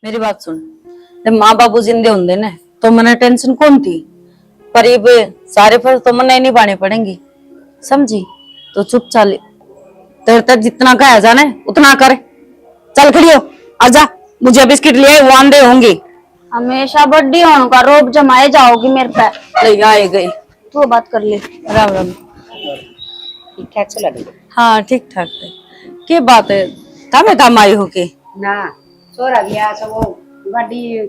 मेरी बात सुन। जब माँ बाबू जिंदे होंगे ना तो मने टेंशन कौन थी, पर ये सारे फर्ज तो मने नहीं पाने पड़ेंगी, समझी? तो चुप चाल, तेरे तक जितना कहा जाने उतना कर। चल खड़ी हो, आजा, मुझे बिस्किट लिए वो आंधे होंगी। हमेशा बड्डी होने का रोब जमाए जाओगी मेरे पे। ले आए गई। तू बात कर ले। राम राम। ठीक ठाक चला रही हाँ ठीक ठाक है। क्या बात है, थामे थाम आई हो के? ना छोरा गया सब वो गाड़ी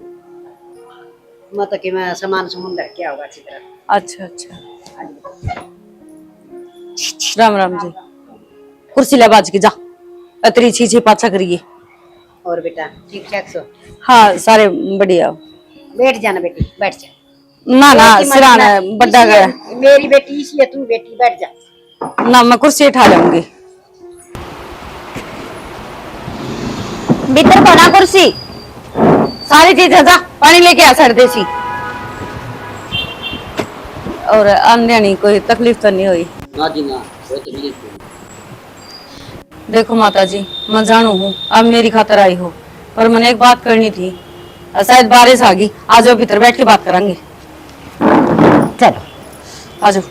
मतलब कि मैं सामान समुंदर क्या होगा अच्छी तरह। अच्छा अच्छा, राम राम जी। कुर्सी ले बाज के जा, अतरी छी पाछा करिए। और बेटा ठीक ठाक सो? हाँ सारे बढ़िया। बैठ जाना बेटी, बैठ जा। ना ना बेटी मत सिराना ना, है, बड़ा गया। मेरी बेटी इसलिए तू बेटी बैठ जा। ना मैं कुर्सी उठा लूंगी। भीतर बना कुर्सी। सारी चीजें जा, पानी लेके आ सर्दे सी। और आंदे नहीं कोई तकलीफ तो नहीं हुई? ना जी ना, कोई तकलीफ नहीं। देखो माता जी, मैं जानू हूँ अब मेरी खातर आई हो, पर मैंने एक बात करनी थी। शायद बारिश आ गई, आ जाओ भीतर बैठ के बात करेंगे। चलो आ जाओ।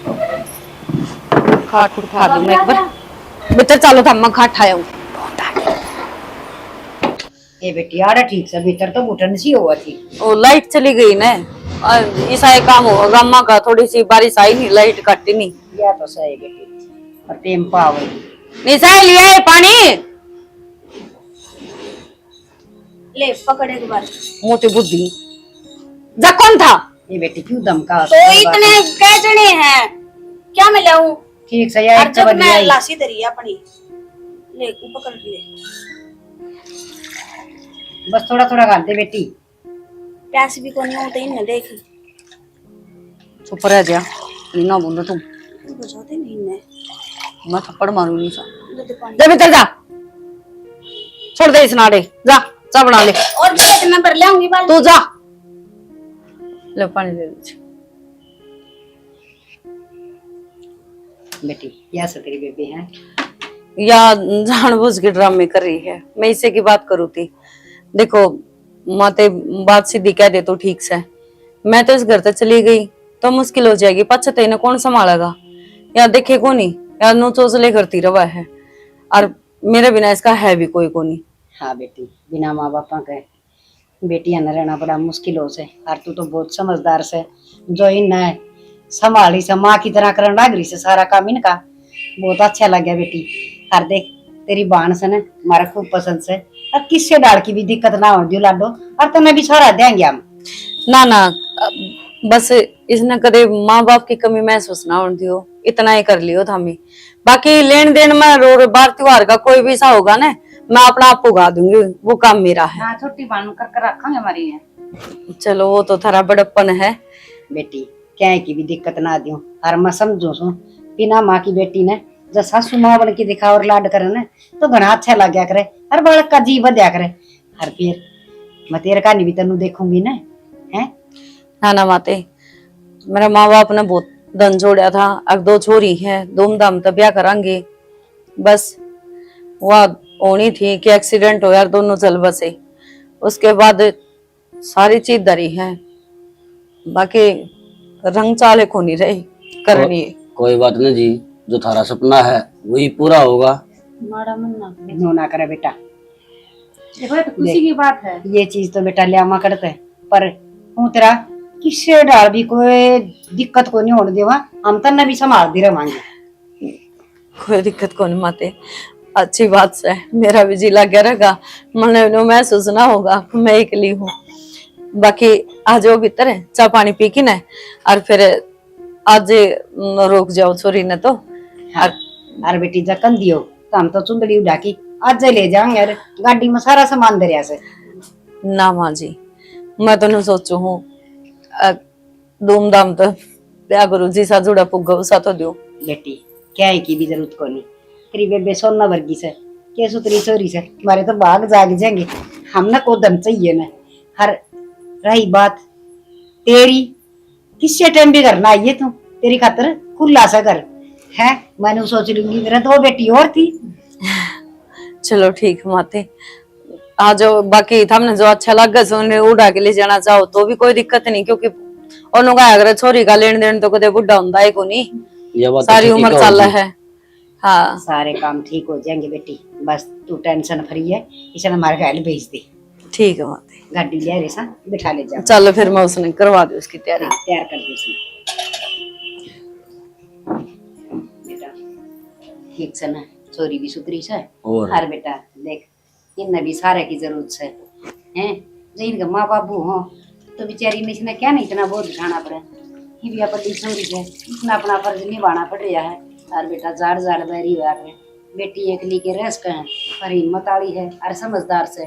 खाट उठा दूं मैं एक बार। भीतर चलो था, मैं खाट ठाया हूँ। ये बेटी आड़ा ठीक से भीतर तो घुटन सी हुआ थी। वो लाइट चली गई ना, ऐसा एक काम होगा अम्मा का, थोड़ी सी बारिश आई नहीं, लाइट कटी नहीं। या तो सही बेटी, और टेम पावर निशा लिया है पानी, ले पकड़े के बाद। मोटी बुद्धि। जा कौन था? ये बेटी क्यों धमका? तो इतने कह जने हैं, क्या मैं लाऊं? ठीक से यार, जब मैं लासी दरी अपनी ले पकड़ ले। बस थोड़ा थोड़ा खाते बेटी। प्यास भी को नहीं होते इन देख। चुप रह जा, ना बोलो तुम। बुझाते नहीं ने। मैं थप्पड़ मारू निशा। दूध पानी। जा भीतर जा, छोड़ दे इस नाड़े, जा चा बना ले। और भी मैं भर लाऊंगी बाल। तू जा, ले पानी दे दे। बेटी या से तेरी बेबी है या जानबूझ के ड्रामे कर रही है? मैं इसे की बात करूँ थी। देखो माते बात सीधी कह दे तो ठीक से, मैं तो इस घर तक चली गई तो मुश्किल हो जाएगी, पछते इन्हें कौन संभालेगा? या देखे को नहीं, या नो चोचले करती रवा है, और मेरे बिना इसका है भी कोई को नहीं। हाँ बेटी, बिना माँ बापा के बेटियां न रहना बड़ा मुश्किल हो से। और तू तो बहुत समझदार से, जो इन संभाली से माँ की तरह करने लग रही से सारा काम इनका। बहुत अच्छा लग गया बेटी। और देख तेरी बहन से न हमारा खूब पसंद से, और किससे डाल की भी दिक्कत ना हो दियो लाडो, और तुम्हें भी छोड़ा देंगे हम। ना ना, बस इसने कदे माँ बाप की कमी महसूस ना होने दियो, इतना ही कर लियो थामी। बाकी लेन देन में रो बार त्योहार का कोई भी सा होगा ना, मैं अपना आप उगा दूंगी, वो काम मेरा है। हाँ छोटी बहन कर रखेंगे हमारी है। चलो वो तो थारा बड़प्पन है बेटी, क्या की भी दिक्कत ना दियो, और मैं समझू सू बिना माँ की बेटी ने जब सासू माँ बन के दिखा और लाड करे न तो घना अच्छा लग गया करे, और बड़ा का जी बदया करे। और फिर मैं तेरे का नहीं भी तेनू देखूंगी ना है। ना ना माते, मेरा माँ बाप ने बहुत धन जोड़ा था, अब 2 छोरी है, धूमधाम तब ब्याह करांगे। बस वह होनी थी कि एक्सीडेंट हो यार, दोनों चल बसे, उसके बाद सारी चीज धरी है, बाकी रंग चाले को नहीं रही करनी है। कोई बात नहीं जी, जो थारा सपना है वही पूरा होगा। मारा मन ना करे बेटा, देखो ये तो खुशी की बात है। ये चीज तो बेटा लियामा करते है, पर हूँ तेरा किससे डाल भी कोई दिक्कत को नहीं होने देवा, हम तन्ने भी संभाल दे रहे। कोई दिक्कत को नहीं माते, अच्छी बात से मेरा भी जी लग गया रहेगा, मन महसूस ना होगा मैं अकेली हूँ। बाकी आ जाओ भीतर है, चाय पानी पी की ना, और फिर आज रोक जाओ छोरी ने तो। अरे बेटी जकन दियो तो हम तो चुंदड़ी उड़ा की आज ले जाएंगे, यार गाड़ी में सारा सामान दरिया से। ना माँ जी, मैं तो नहीं सोचू हूँ धूमधाम तो क्या करूँ, जी सा जुड़ा पुग्गा उसा तो दो। बेटी क्या है की भी जरूरत को नहीं, तेरी बेबे सोना वर्गी से के सुतरी चोरी से तुम्हारे तो भाग जाग जाएंगे। हम ना को दम चाहिए ना। हर रही बात तेरी, किससे टाइम भी करना आइए तू, तेरी खातर खुला सा कर है, मैंने सोच लूंगी। मेरा 2 बेटी और थी। चलो ठीक माते, हाँ जो बाकी हमने जो अच्छा लगा सो उन्हें उड़ा के ले जाना चाहो तो भी कोई दिक्कत नहीं, क्योंकि उन्होंने कहा अगर छोरी का लेन देन तो कदे बुढ़ा होता है को नहीं, ये बात तो सारी ठीक उम्र है चल होगी। है। हाँ सारे काम ठीक हो जाएंगे बेटी, बस तू टेंशन फ्री है। इसे हमारे घर भेज दे, ठीक है माते, गाड़ी ले रे सा बिठा ले जा। चलो फिर मैं उसने करवा दी उसकी तैयारी। हाँ, तैयार कर दे उसने। बेटा ठीक से ना, छोरी भी सुधरी से और हर बेटा देख, इनने भी सारे की जरूरत है हैं। जो इनका माँ बाबू हो तो बेचारी ने इसने क्या नहीं इतना बोझ उठाना पड़े, ये भी अपनी छोरी है, इतना अपना फर्ज निभाना पड़ रहा है। और बेटा जाड़ जाड़ बैरी हुआ है, बेटी एक ली के रस का है पर हिम्मत आली है और समझदार से,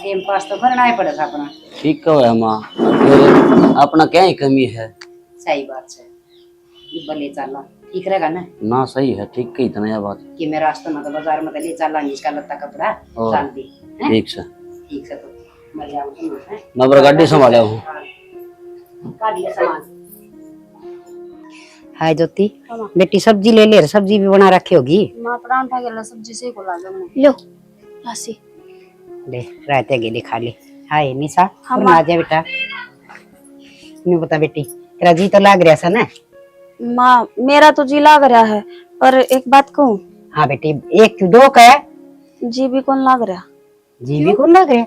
एम पास तो करना ही पड़ा था अपना। ठीक है माँ, फिर अपना क्या ही कमी है। सही बात है, ये भले चला ठीक रहेगा ना ना सही है, ठीक कही इतना यह बात। कि मैं रास्ते में तो बाजार में तो ले चला इसका लत्ता कपड़ा और डाल दी हैं? ठीक से ठीक से तो मैं जाऊंगी हैं? मैं बड़ा गाड़ी संभाला हूँ। हाँ, काट लिया सामान। हाय ज्योति, बेटी सब्जी ले ले, सब्जी भी बना रखी होगी। मां परांठा के सब्जी से को ला जाऊंगी। लो लासी ले रायते के लिए खा ले। हाय निशा, हाँ, आ जा बेटा। नहीं बता बेटी, तेरा जी तो लाग रहा सा ना? मां मेरा तो जी लाग रहा है, पर एक बात कहूँ। हाँ बेटी, एक क्यों दो का है? जी भी कौन लाग रहा। जी भी कौन लाग रहा?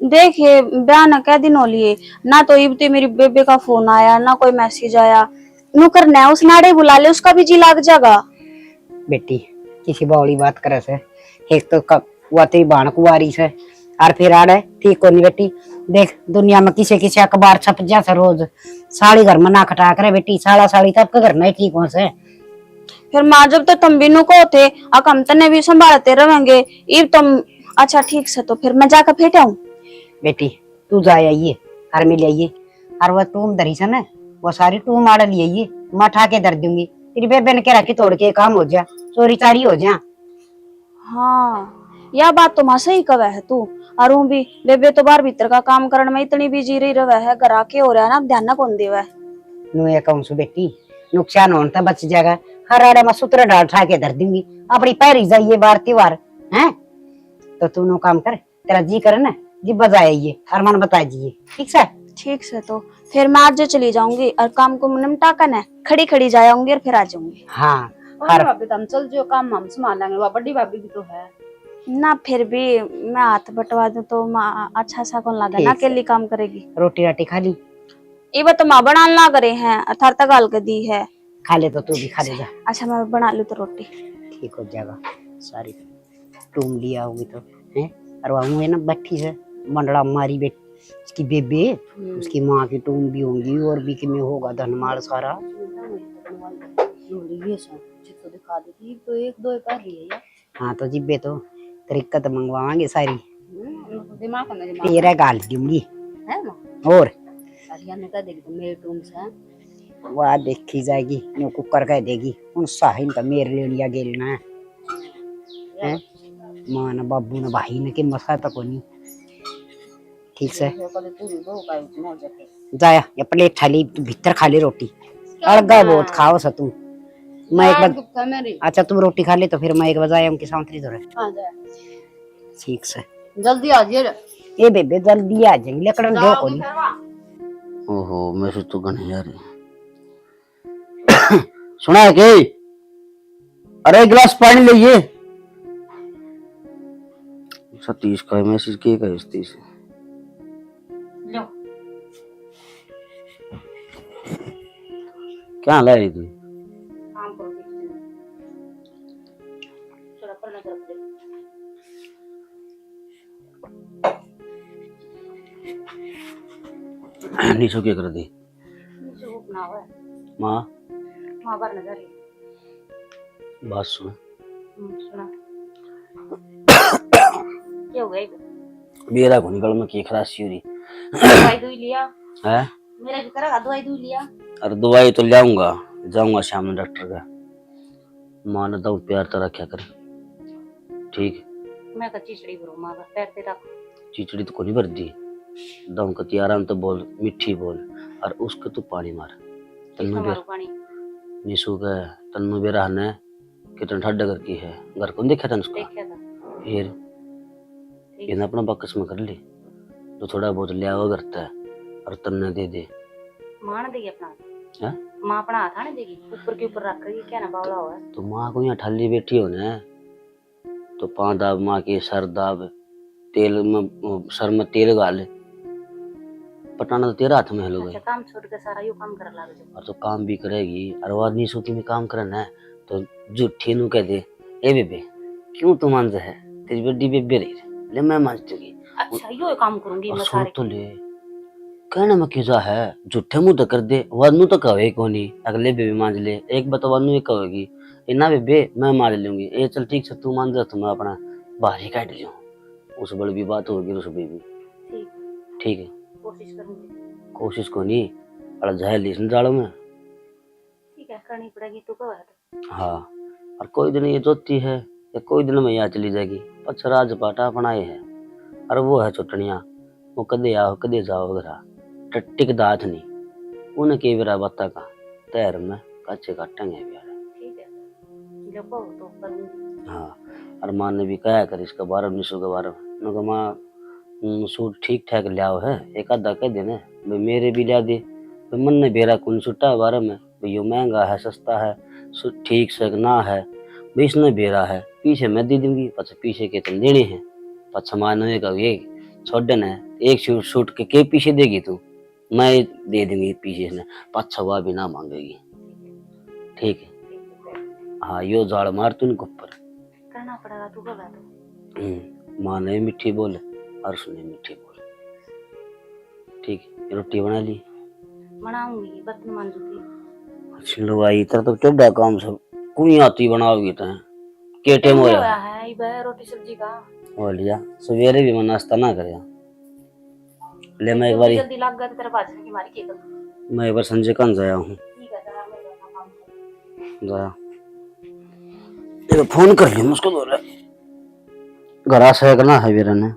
देखिए ब्याह ना कै दिन हो लिए ना, तो इबते मेरी बेबे का फोन आया ना कोई मैसेज आया। नु करना है उस नाड़े बुला ले, उसका भी जी लाग जाएगा। बेटी किसी बावली बात करे से, एक तो हुआ तेरी बाण कुआरी से और फिर आ रहे ठीक को नहीं बेटी। देख दुनिया में किसी किसी अखबार छप जाता रोज, साड़ी घर में ना खटा करे बेटी, साड़ा साड़ी तब के घर नहीं ठीक हो से। फिर माँ जब तो तुम बिनु को थे हम तने भी संभालते रहेंगे, इब तुम अच्छा ठीक से तो फिर मैं जाकर फेंटा हूँ। बेटी तू जाए आइए घर में ले आइए, और वह टूम धरी से ना, वो सारी टूम आड़ ले आइए, मैं उठा के धर दूंगी। तेरी बेबे ने कह रखी तोड़ के काम हो जा, चोरी चारी हो जा। हाँ यह बात तो माँ सही कवे है तू। और हूँ भी बेबे तो बाहर भीतर का काम करने में इतनी बिजी रही रहे है, घर आके हो रहा है ना, ध्यान ना कौन देवा है। नु ये कहूँ सु बेटी, नुकसान होने तो बच जाएगा। हर आड़े में सूत्र डाल उठा के धर दूंगी, अपनी पैरी जाइए बार त्योहार है। तो तू नो काम कर, तेरा जी करे ना जी बजाइए और मन बता दीजिए, ठीक से? ठीक से तो फिर मैं आज चली जाऊंगी और काम को निपटा कर खड़ी खड़ी जाऊंगी और फिर आ जाऊंगी। हाँ और भाभी तो हम चल जो काम हम संभाल लेंगे, वह बड़ी भाभी भी तो है ना। फिर भी मैं हाथ बटवा दूं तो माँ अच्छा सा कौन लगा ना, अकेली काम करेगी। रोटी राटी खा ली? ये तो माँ बना ला करे हैं, अर्थात गाल के दी है। खा ले तो तू भी खा ले जा। अच्छा मैं बना लूं तो रोटी ठीक हो जाएगा। सारी टूम लिया होगी तो है, और वहाँ है ना बट्टी से मंडड़ा मारी बेटी उसकी बेबे, उसकी माँ की टूम भी होंगी और भी कि में होगा धनमाल सारा। दिखा देती तो एक दो कर रही है। हाँ तो जिब्बे तो तरीका तो मंगवाएंगे सारी, दिमाग में तेरा गाल दूंगी है ना। और ने कह देगी तो मेरे टूम से वह देखी जाएगी, नो कुकर कह देगी उन साहिन का मेरे ले लिया गेलना है। माँ न बाबू न भाई न के मसा तक नहीं। ठीक से जाया या प्लेट थाली तू भीतर खा ले रोटी, अड़गा बहुत खाओ सा तू। मैं एक बार अच्छा तुम रोटी खा ले तो फिर मैं एक बजाय उनकी सांतरी धरे। ठीक से जल्दी आ जाइए। ए बेबे जल्दी आ जाएंगे लकड़न दो को नहीं। ओहो मैं से तो गन यार सुना है के? अरे एक गिलास पानी लीजिए। सतीश का मैसेज किए का सतीश क्या ला रही थी? नीचो क्या कर दी माँ? बात सुन, मेरा को निकल में की खराशी हो रही दवाई लिया है। मेरा की तरह दवाई लिया। अरे दवाई तो लाऊंगा, जाऊंगा शाम में डॉक्टर का। माँ ने दो प्यार तो रखा कर, ठीक? मैं का चिचड़ी भरो मां का पैर पे रख। चिचड़ी तो को नहीं भर दी, दम कती आराम तो बोल, मिठी बोल, और उसको तू पानी मार। तन्नू बेर पानी निशु का तन्नू बेर रहने कितना ठंडा घर की है, घर कौन देखा था उसका? देखा था फिर ये ना अपना बकस में कर ले, तो थोड़ा बहुत लिया हुआ करता है और तन्ने दे दे। मां ने देगी अपना हैं? मां अपना हाथ आने देगी, ऊपर के ऊपर रख कर क्या ना बावला हुआ है। तो माँ को यहाँ ठाली बैठी हो ना, तो पाँव दाब माँ के, सर दाब, तेल में सर में तेल गाल, पटाना तो तेरा हाथ में है लोग। अच्छा काम छोड़ के सारा यू काम कर लागे जो। और तो काम भी करेगी और वो आदमी सूती में काम करना है तो झूठी नु कह दे, ए बेबे क्यों तू मान है, तेरी बड़ी बेबे रही ले मैं मान चुकी। अच्छा यो काम करूंगी और मैं सुन सारे। तो ले, कहना में क्या है, झूठे मुंह तो कर दे, वानू तो कहे कोनी, अगले बेबे मान ले, एक बात वानू ये कहेगी, ए ना बेबे मैं मान लूंगी, ए चल ठीक से तू मान जा, तो मैं अपना बाहर ही काट लियो, उस बड़ी भी बात होगी उस बेबी। ठीक है कोशिश करूंगी। कोशिश को नहीं अड़ा जाए लीसन जाड़ो में। ठीक है करनी पड़ेगी तो कब है तो। हाँ और कोई दिन ये जोती है या कोई दिन में यहाँ चली जाएगी, पछ राज पाटा अपनाए है, और वो है चुटनिया, वो कदे आओ कदे जाओ घरा, टिक दात नहीं, उन्हें के बेरा बता का तैर में कच्चे काटेंगे प्यारे। ठीक है जब हो तो करूंगी। हाँ और माँ ने भी कहा कर इसका 12 निशो के बारे में, मैं कहा माँ सूट ठीक ठाक लियाओ है, एक आधा कह देने भाई मेरे भी लिया दे, भाई मन ने बेरा कौन सूटा बारे में, भाई यो महंगा है सस्ता है ठीक से ना है, भाई इसने बेरा है पीछे मैं दे दूंगी, पछ पीछे के तुम देने हैं, पछ मानो का ये छोड़ना है, एक सूट के पीछे देगी तू, मैं दे दूंगी पीछे से, पछ हुआ भी ना मांगेगी। ठीक है हाँ यो जाड़ मार तू इनको ऊपर करना पड़ेगा तू कब है तो। माँ ने मीठी बोले और उसने मीठी बोले। ठीक है रोटी बना ली, बनाऊंगी बर्तन मांजूंगी। अच्छा लो भाई इधर तो चढ़ा काम सब कुनी आती बनाओगी तो के टाइम हो होया है ये रोटी सब्जी का हो लिया, सवेरे भी मैं नाश्ता ना करे ले, मैं एक बार जल्दी लग गया तो तेरे बाजरे की मारी के कर। मैं एक बार संजय कान जाया हूँ, ठीक है जरा मैं अपना काम करूं। जाया एक फोन कर लिया उसको, बोले घर से करना है वीर ने।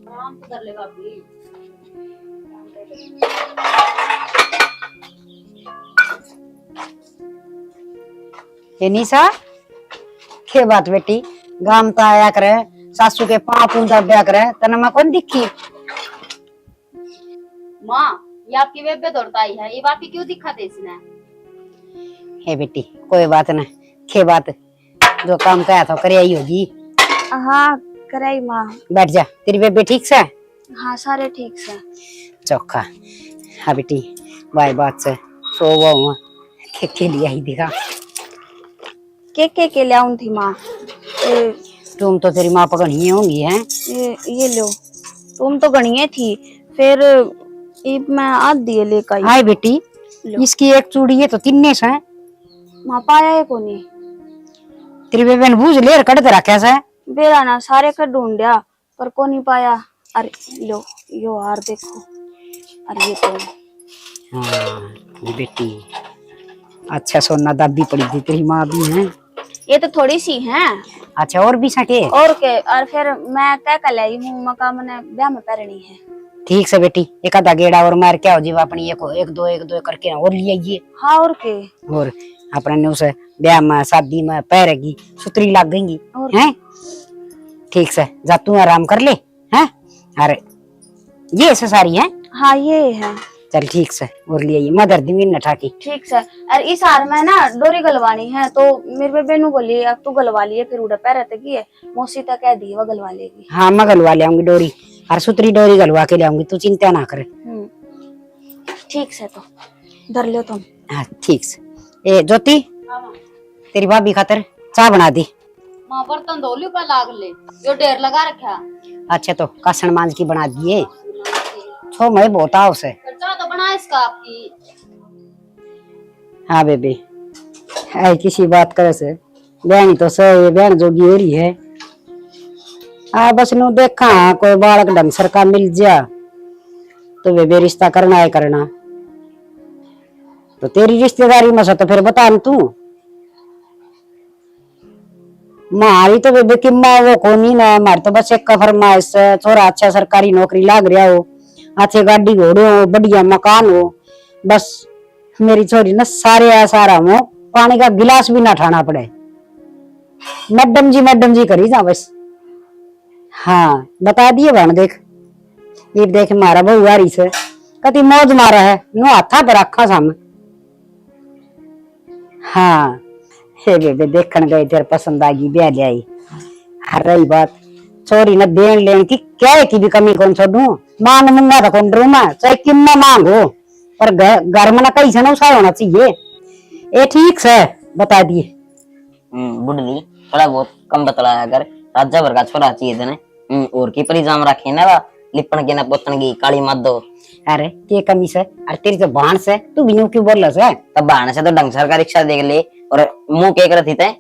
आराम से कर लेगा अभी। ये निशा के बात बेटी, गाम तो आया करे, सासू के पाँव पूंजा ब्या करे, तना मैं कौन दिखी। माँ ये आपकी बेबे दौड़ता आई है, ये बात ही क्यों दिखा दे इसने। हे बेटी कोई बात ना, के बात जो काम कहा था करे आई होगी। हाँ कराई माँ। बैठ जा, तेरी बेबे ठीक से? हाँ सारे ठीक से। चौखा हाँ बेटी बाई बात से सो वो के लिए आई देखा के ले आऊं थी माँ। तुम तो तेरी माँ पकड़ ही होंगी हैं। ये लो तुम तो गणिये थी, फिर मैं आध दिए लेकर आई। हाय बेटी इसकी एक चूड़ी है तो तिन्ने से माँ पाया है कोनी। तेरी बेबे ने बूझ ले कट दे रखा से बेरा ना सारे का ढूंढया पर को नहीं पाया। अरे लो यो हार देखो, अरे ये तो हाँ ये बेटी अच्छा सोना दाबी पड़ी थी तेरी माँ भी है। ये तो थोड़ी सी है। अच्छा और भी सके और के और फिर मैं क्या कर लाई हूँ मका मैंने ब्याह में पहननी है। ठीक से बेटी एक आधा गेड़ा और मार क्या हो जीवा अपनी एक दो करके और ले आइए। हाँ और के और अपने ने उसे ब्याह में शादी में पैरेगी सुतरी लग गई हैं। ठीक से जा तू आराम कर ले हैं। अरे ये ऐसे सारी है। हाँ ये है। चल ठीक से और ले आइए मदर दी न ठाकी। ठीक से और इस हार में ना डोरी गलवानी है तो मेरे बेबे नु बोली अब तू गलवा लिए फिर उड़ा पैर की है मौसी तक कह दी वो गलवा लेगी। हाँ मैं गलवा ले आऊंगी डोरी और सुतरी डोरी गलवा के ले आऊंगी, तू चिंता ना करे। ठीक से तो धर लो तुम। हाँ ठीक से। ए ज्योति तेरी भाभी खातर चाय बना दी। माँ बर्तन धो लियो पर लाग ले जो ढेर लगा रखा। अच्छा तो कासन मांझ की बना दिए छो मैं बहुत आओ से। चाय तो बना इसका आपकी। हाँ बेबी आई किसी बात करे से बहनी तो सही बहन जोगी हो रही है। हाँ बस नु देखा कोई बालक ढंग सर का मिल जा तो बेबे रिश्ता करना है करना तो तेरी रिश्तेदारी में से तो फिर बता न तू। मारी तो बेबे की माँ वो कोनी ना, मारी तो बस एक का फरमाइश है, थोड़ा अच्छा सरकारी नौकरी लाग रहा हो, अच्छे गाड़ी घोड़े हो, बढ़िया मकान हो, बस मेरी छोरी ना सारे सारा हो, पानी का गिलास भी ना ठाना पड़े, मैडम जी करी जा बस। हाँ बता दिए बहन, देख ये देख मारा बहु आ रही से कति मौज मारा है, नो हाथा पर रखा सामने। हाँ हे बेबे देखन गए तेरे पसंद आ गई, ब्याह ले आई। हर रही बात छोरी न देन लेन की, क्या की भी कमी कौन छोड़ू, मान मुंगा तो कौन रू मैं, चाहे कितना मांगो, पर घर में ना कहीं से ना उसा होना चाहिए। ये ठीक से बता दिए। बुढ़ली थोड़ा बहुत कम बतलाया कर, राजा भर का छोरा चाहिए तेने। और की परिजाम रखे ना वा, लिपन के ना पोतन की काली मत दो। अरे के कमी से, अरे तेरी तो बाण से तू भी यूं क्यों बोल रहा है? तब बहाने से तो ढंग सर का रिक्शा देख ले, और मुंह के करती थे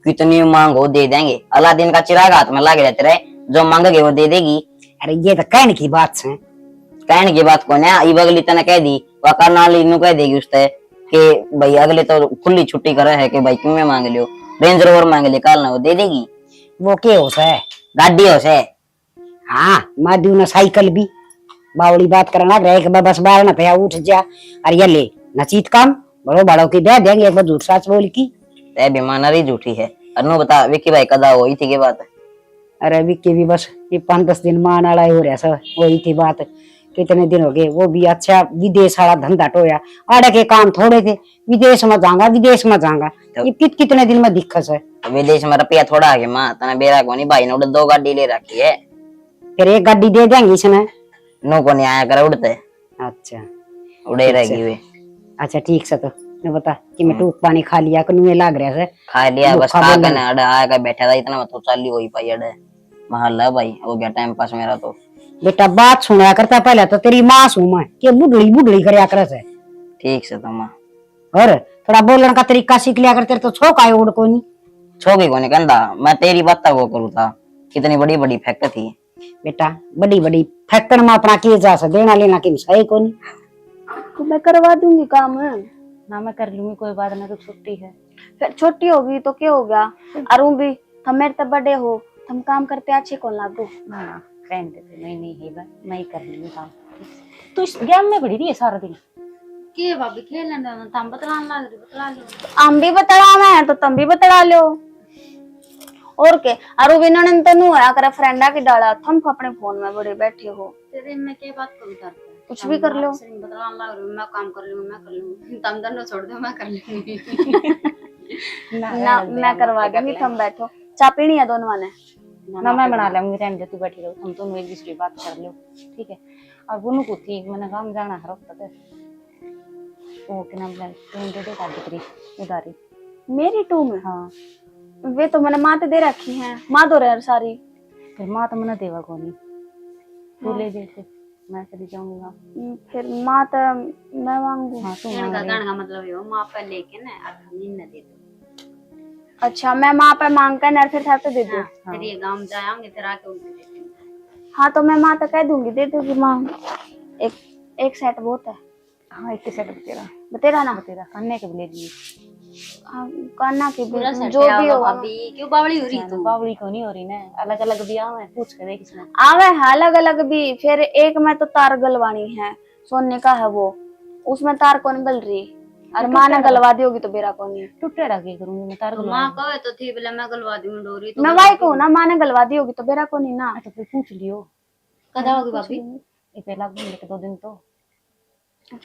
कितनी मांगो दे देंगे, अलादीन का चिराग हाथ में लागे रहते रहे, जो मांगोगे वो दे देगी। अरे ये तो कहने की बात है। कहने की बात कौन है, अगली तना कह दी वह करनाली नु कह देगी उससे कि भाई अगले तो खुली छुट्टी करे है कि भाई क्यों में मांग लियो, रेंज रोवर मांग ले काल ना वो दे देगी। वो के हो से गाड़ी हो से। हाँ माधु न साइकिल भी बावड़ी बात करना रहे कि बस बाहर न पे उठ जा, अरे ये ले नचीत काम बड़ो बड़ो की दे देंगे, एक बार झूठ साच बोल की ते बीमारी झूठी है। अनु बता विक्की भाई कदा हुई थी के बात? अरे विक्की भी बस ये 5-10 दिन मान आला हो रहा सब वही थी बात, कितने दिन हो गए, वो भी अच्छा विदेश वाला धंधा टोया, आड़े के काम थोड़े थे, विदेश में जाऊंगा ये कितने दिन में दिक्कत है। विदेश में रुपया थोड़ा आ गया माँ तना बेरा को नहीं, भाई ने उड़ 2 गाड़ी ले रखी है, फिर एक गाड़ी दे देंगे इसने। नो को नहीं आया कर उड़ते अच्छा उड़े रहेगी वे। अच्छा ठीक से तो मैं बता कि मैं टूक पानी खा लिया कनु लाग रहा है, खा लिया बस, खा के ना अड़ा आया बैठा था, इतना तो चाली होई पाई अड़े महल्ला भाई हो गया टाइम पास मेरा। तो बेटा बात सुना करता पहले तो तेरी माँ सू मैं कि बुढ़ड़ी करया करे से, ठीक से तो माँ और थोड़ा बोलने का तरीका सीख लिया कर, तेरे तो छोक आए उड़ को नहीं छोगी को नहीं कहता, मैं तेरी बात वो करूँ था, कितनी बड़ी बड़ी फैक्ट थी बेटा, बड़ी फैक्टर में अपना किए जा सकते देना लेना की सही को नहीं। तो मैं करवा दूंगी काम ना मैं कर लूंगी, कोई बात नहीं, तो छुट्टी है। फिर छुट्टी होगी तो क्या हो गया, अरुण भी तुम मेरे तब बड़े हो, तुम काम करते अच्छे कौन लागू ना फ्रेंड थे, नहीं है बस मैं ही कर लूंगी काम। तू इस गेम में पड़ी रही है सारा दिन के भाभी खेलने दो, तुम बतलाने लग रही, बतला लो। हम भी बतला मैं तो तुम भी बतला लो, और के अरु बिना ने तो नु आया करे फ्रेंडा की डाला, तुम अपने फोन में बड़े बैठे हो। तेरे में क्या बात करूं तार कुछ भी कर लो, बतलाने लग रही, मैं काम कर लूंगी, मैं कर लूंगी, तुम दोनों छोड़ दो मैं कर लूंगी। ना मैं करवा दूंगी, तुम बैठो, चाय पीनी है दोनों ने ना मैं बना लूंगी, रहने दे तू बैठी रहो, हम दोनों एक दूसरे बात कर लो ठीक है। और बुनू को थी मैंने काम जाना है रोक तक वो के नाम तुम दे दे दिक्री उधारी मेरी टू में। हाँ वे तो मैंने माँ दे रखी हैं, माँ दो रहे सारी, फिर माँ तो मैंने देवा को नहीं, तू ले दे फिर मैं चली जाऊंगा, फिर माँ तो मैं मांगू। हाँ तू मांग का मतलब ये माँ पे लेके ना अब हम न दे दो। अच्छा मैं माँ पे मांग कर ना फिर थाते दे दो, फिर ये गांव जाएंगे फिर आके उनसे दे देंगे। हाँ तो मैं माँ तो कह दूंगी, दे दूंगी माँ, एक सेट बहुत है। हाँ एक सेट बतेरा ना, बतेरा अन्य के ले लिए कान्ना की जो भी हो। अभी क्यों बावली हो रही तू? बावली को नहीं हो रही ना, अलग अलग भी आवे, पूछ के देख इसमें आवे है अलग अलग भी, फिर एक में तो तार गलवानी है, सोने का है वो, उसमें तार कौन गल रही, और माँ ने गलवा दी होगी तो बेरा कौन नहीं टूटेड़ा की करूंगी मैं तार गलवा। माँ कहे तो थी बोले मैं गलवा दूंगी डोरी, तो मैं वाई कहूँ ना माँ ने गलवा दी होगी तो बेरा कौन नहीं ना। तो फिर पूछ लियो कदा होगी भाभी? ये पहला घूमने के 2 दिन तो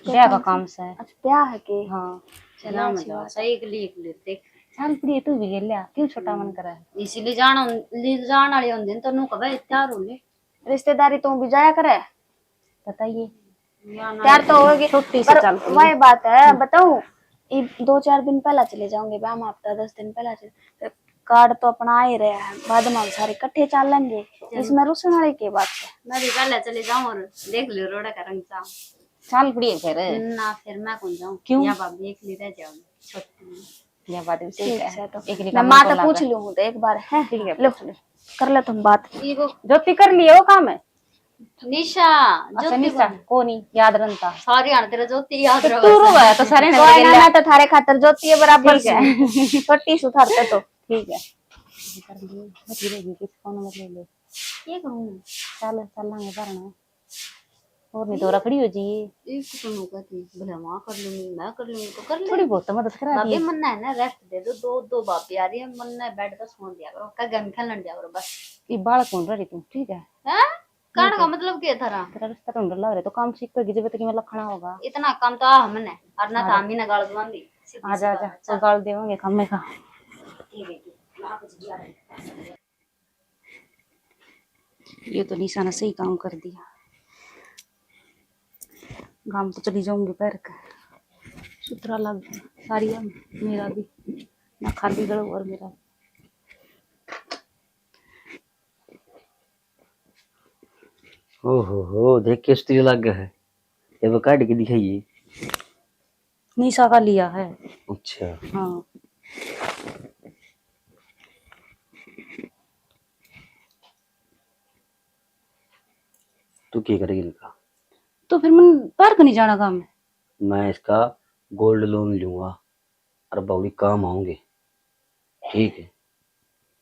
ब्याह का काम से। अच्छा ब्याह है के? हाँ चला मजा सही के लिए देख चल प्रिय तू भी गेल्या क्यों छोटा मन करा है, इसीलिए जान वाले होंगे तो नु कबे तैयार हो ले, रिश्तेदारी तो भी जाया करे, बताइए तैयार तो होगी छुट्टी से चल वही बात है। बताऊं 2-4 दिन पहला चले जाओगे ब्याह में, हफ्ता 10 दिन पहला चले, कार्ड तो अपना आ ही रहा है, बाद में हम सारे इकट्ठे चल लेंगे, इसमें रुसन वाली की बात है। मैं भी पहले चले जाऊं और देख लो रोड़ा का रंग सा चल प्रिय फिर ना, फिर मैं कौन जाऊं, क्यों या भाभी एक लिए रह जाओगे छोटी, यह बात भी सही है तो एक मैं माँ तो पूछ लूं तो एक बार है, ठीक है लो कर ले तुम बात, जो ती कर लिए वो काम है निशा अच्छा ज्योति निशा कोनी याद रंता सारी आने तेरा ज्योति याद रहो तू रोया तो सारे ने कोई लगे ना तो थारे खातर ज्योति है बराबर ठीक से छोटी सुथारते तो ठीक है कर लिए मत गिरेगी किस कौन मत ले ले ये करूं चल चलांगे भरना और नहीं तो रखड़ी हो जी एक तो नुका थी भले मां कर लूंगी मैं कर लूंगी तो कर ले थोड़ी बहुत तो मदद करा बाबे दी मन है ना रेस्ट दे दो दो दो बापी आ रही है मन है बेड पे सोन दिया करो का गेम खेलन दिया करो बस ये बाल कौन रही तू ठीक है हैं कहने का मतलब क्या था तेरा रिश्ता तो डर लग रहा है तो काम सीख कर जब तक मैं लखना होगा इतना काम तो हमने और ना तामी ना गाल दुआंदी आजा आजा तो गाल देवांगे खम्मे का ये तो निशा ने सही काम कर दिया गांव तो चली जाऊंगी पैर का सुथरा लग गया साड़िया मेरा भी ना खाली गलो और मेरा ओहो देख के स्त्री लग गया है। ये वो काट के दिखाइए। निशा का लिया है अच्छा हाँ तू क्या करेगी इनका? तो फिर मन पार्क नहीं जाना काम में मैं इसका गोल्ड लोन लूंगा और बहुड़ी काम आऊंगे। ठीक है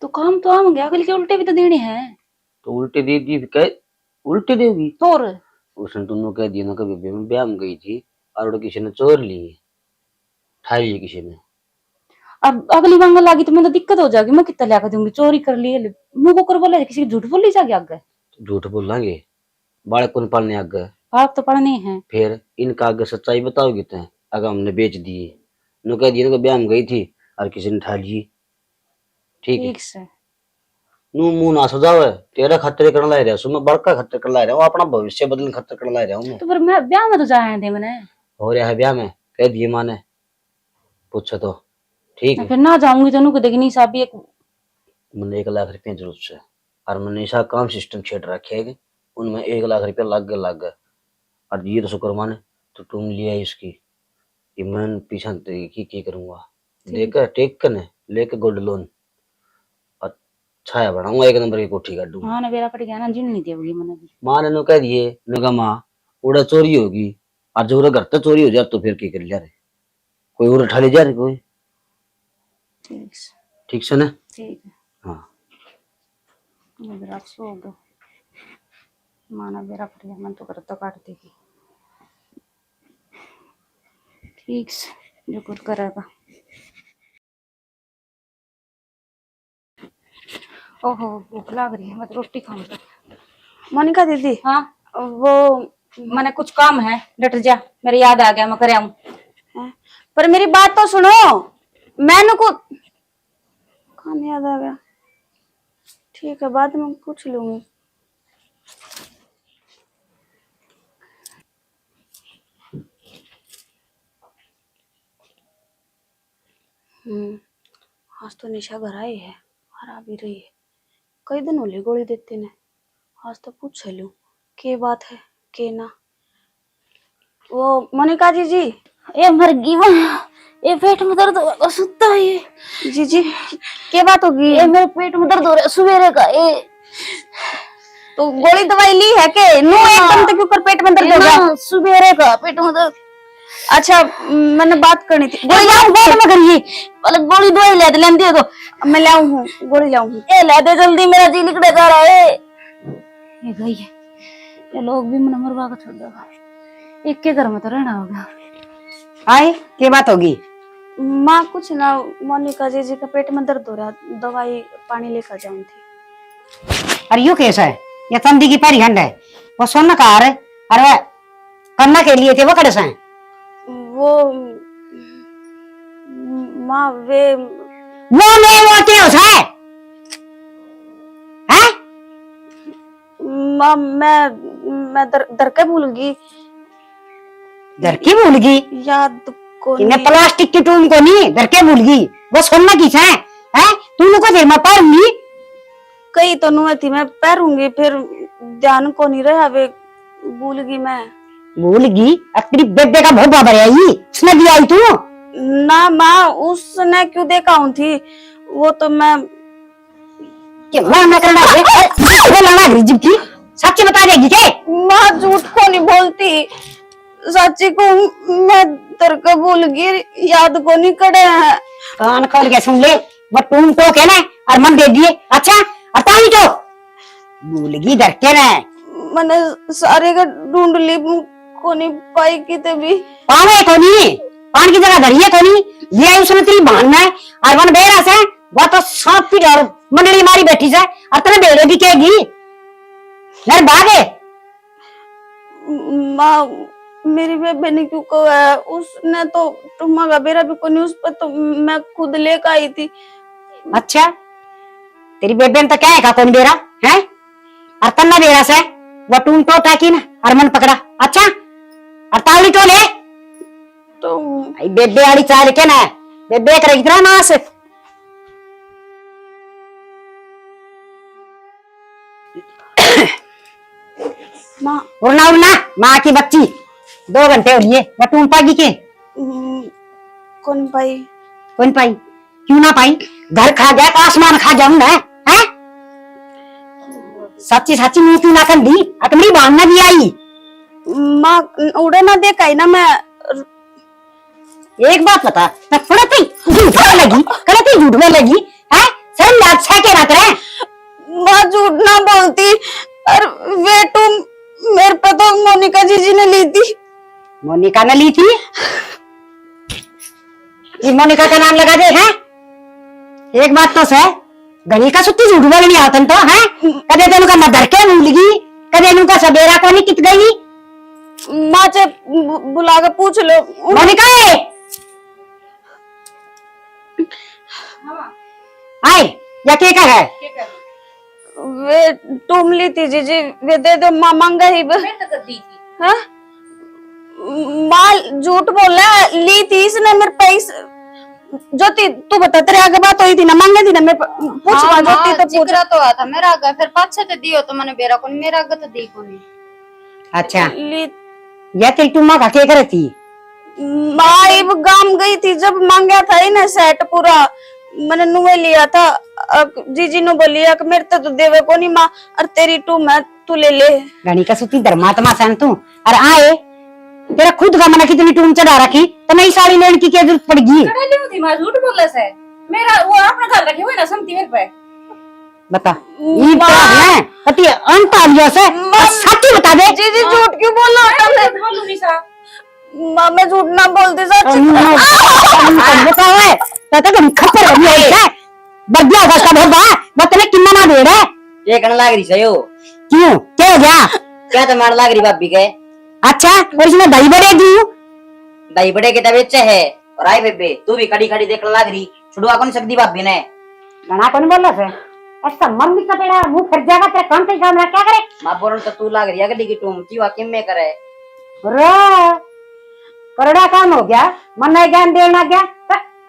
तो काम तो आम गया अगले के उल्टे भी तो देने हैं तो उल्टे दे दी कह उल्टे देगी। और उसने तुमने कह दिया ना कभी मैं ब्याह में गई थी और किसी ने चोर ली ठाई ली किसी ने। अब अगली मांग लागी तो मैं तो दिक्कत हो जाएगी मैं कितना लिया दूंगी चोरी कर ली मुंह को कर बोले किसी की झूठ बोल ली जाके आगे झूठ बोलेंगे बालक कौन पालने आगे आप तो पढ़ने हैं फिर इनका आगे सच्चाई बताओगी तो अगर हमने बेच दिए नो कह दिया ना ब्याह में गई थी और किसी ने ठा ली। ठीक है ठीक से नू मुंह ना सजाओ है तेरा खतरे करने ला रहा हूँ मैं बड़का खतरे करने ला रहा हूँ अपना भविष्य बदलने खतरे करने ला रहा हूँ मैं। तो फिर मैं ब्याह में तो जाए थे मैंने हो रहा है ब्याह में कह दिए माँ ने पूछो तो ठीक है। फिर ना जाऊंगी तो नुक देखनी साहब एक मैंने 1 लाख रुपया जरूरत से और मैंने ऐसा काम सिस्टम छेड़ रखे है उनमें 1 लाख रुपया लग गए और ये तो शुक्र माने तो तुम लिया इसकी कि मैं पीछा की करूंगा लेकर टेक कर लेकर गोल्ड लोन और छाया बढ़ाऊंगा 1 नंबर की कोठी कर दूंगा। हाँ ना बेरा पड़ गया ना जिन नहीं देगी मैंने भी माँ ने नो कह दिए नुका माँ उड़ा चोरी होगी और जब घर तक चोरी हो जाए तो फिर क्या कर लिया रे कोई और उठा ले जा रहे कोई ठीक से ना ठीक है हाँ मेरा सो गया माना बेरा पड़ गया मन तो कर तो काट देगी ठीक से जो कुछ करेगा। ओहो भूख लग रही है मैं तो रोटी खाऊंगा। मोनिका दीदी हाँ वो मैंने कुछ काम है डट जा मेरे याद आ गया मैं करे आऊं पर मेरी बात तो सुनो मैंने को काम याद आ गया ठीक है बाद में पूछ लूंगी। आज तो निशा घर आई है और आ भी रही है कई दिन होली गोली देते ने आज तो पूछ लूं के बात है के ना। वो मोनिका जी ए मर गई वो ये पेट में दर्द हो रहा सुत्ता है ये जी के बात होगी ये मेरे पेट में दर्द हो रहा है सवेरे का ये तो गोली दवाई ली है के नो एकदम तक ऊपर पेट में दर्द हो गया सवेरे का पेट में दर्द। अच्छा मैंने बात करनी थी गोली लाऊं पेट में करिए पहले गोली दवाई ले लेंदी हो मैं लाऊं हूं गोली लाऊं हूं ए ले दे जल्दी मेरा जी निकले जा रहा है ये गई है ये लोग भी मन मरवा के छोड़ देगा एक के घर में तो रहना होगा। आए क्या बात होगी? माँ कुछ ना मोनिका जी का पेट में दर्द हो रहा दवाई पानी लेकर जाऊं थी। अरे यो कैसा है ये तंदी की पैरी खंड है वो सोना कहा है अरे वह करना के लिए थे वो कड़े से वो माँ वे वो क्या है माँ मैं दर के भूल गई दर की भूल गई याद को इन्हें प्लास्टिक की टूम को नहीं दर के भूल गई वो सोना की है तू को देर में पारूंगी कई तो नुए थी मैं पैरूंगी फिर ध्यान को नहीं रहा वे भूल गई मैं भूल गई तेरी बेबे का भोपा भर आई उसने भी आई तू ना माँ उसने क्यों देखा हूं थी वो तो मैं क्या करना है वो लाना गरीब की सच बता देगी के? माँ झूठ को नहीं बोलती, सच्ची को मैं तेरे को भूल गई, याद को नहीं करे है। कान खोल के सुन ले, वो तुम तो के ना और मन दे दिए। अच्छा अताई तो भूल गई डरते ना। मैंने सारे का ढूंढ ली, को नहीं पाई किते भी। पावे को नहीं, पान की जगह धरिए को नहीं, ये उसने तेरी बहन में और वन बेरा से वो तो सांप की डर मंडली मारी बैठी से और तेरे बेड़े भी कहेगी यार भागे। माँ मेरी बेबे ने क्यों कहा है, उसने तो तुम्हारा बेरा भी को नहीं, उस पर तो मैं खुद लेकर आई थी। अच्छा तेरी बेबे ने तो क्या है कौन बेरा है और तन्ना बेरा से वो टूम तो ताकि ना और मन पकड़ा। अच्छा और ताली तो ले तो आई बेबे वाली चाल के ना बेबे कर इतना नास। माँ उड़ना उड़ना माँ की बच्ची 2 घंटे हो लिए वो टूम पागी के कौन पाई? कौन पाई? क्यों ना पाई? घर खा गया तो आसमान खा जाऊं ना है? सच्ची सच्ची मुंह क्यों ना कर दी? अकमरी बहन ना भी आई। माँ उड़े ना देखा ही ना मैं। एक बात बता, मैं थोड़ा थी झूठ में लगी, गलती झूठ में लगी है? सर लाचा के रख रहे। माँ झूठ ना बोलती, और वे तुम मेरे पे तो मोनिका जीजी ने ली थी। मोनिका ने ली थी? ये मोनिका का नाम लगा दे है? एक बात तो सह गली का सुत्ती झूठ बोलनी आतन तो है? कदे तेनु का मदर के भूल गई, कदे नु का सबेरा को नहीं कित गई। माँ से बुला के पूछ लो। मोनिका आए या के का है? वे तुम ली थी जीजी, वे दे दो माँ मांगा ही। हाँ? माँ झूठ बोला, ली थी इसने मेरे पैसे। ज्योति तू बता, तेरे आगे बात हुई थी ना, मांगे थी ना मैं पूछ। हाँ, ज्योति तो पूछ। जिक्र तो आता मेरा आगे, फिर पाछे तो दियो तो मैंने बेरा को मेरा आगे तो दी को नहीं। अच्छा ली या तेरी टुम्मा का के करती? माँ इब गांव गई थी जब मांगा था ही ना सेट पूरा, मैंने नुए लिया था। जीजी ने बोलिया कि मेरे तो देवे को नहीं माँ, और तेरी टू मैं तू ले ले। गणी का सुती धर्मात्मा सन तू और आए तेरा खुद का मना कितनी टूम चढ़ा रखी तो नई साड़ी लेने की क्या जरूरत पड़गी? झूठ बोले से मेरा वो अपना घर रखे हुए ना समती मेरे पे। बता ई तो है पति अंत आ गया से सच्ची बता दे। जीजी झूठ क्यों बोला? बोलू निशा माँ मैं झूठ ना बोलती सच। बता है तो हम खप्पर बनी है बढ़िया का सब होगा बतने कितना ना दे रहा ये कण लाग रही सयो। क्यों क्या हो गया? क्या तो मार लाग रही भाभी के? अच्छा और इसमें दही बड़े दी दही बड़े के तबीयत से है और आई बेबे तू भी खड़ी खड़ी देखने लाग रही, छुड़वा कौन सकती भाभी ने? गणा कौन बोला से ऐसा मन भी कटेड़ा मुंह फिर जाएगा तेरा काम पे काम क्या करे? मां बोल तो तू लाग रही है गली की टूम ती वाकिम में करे रो करड़ा काम हो गया मन नहीं ज्ञान देना गया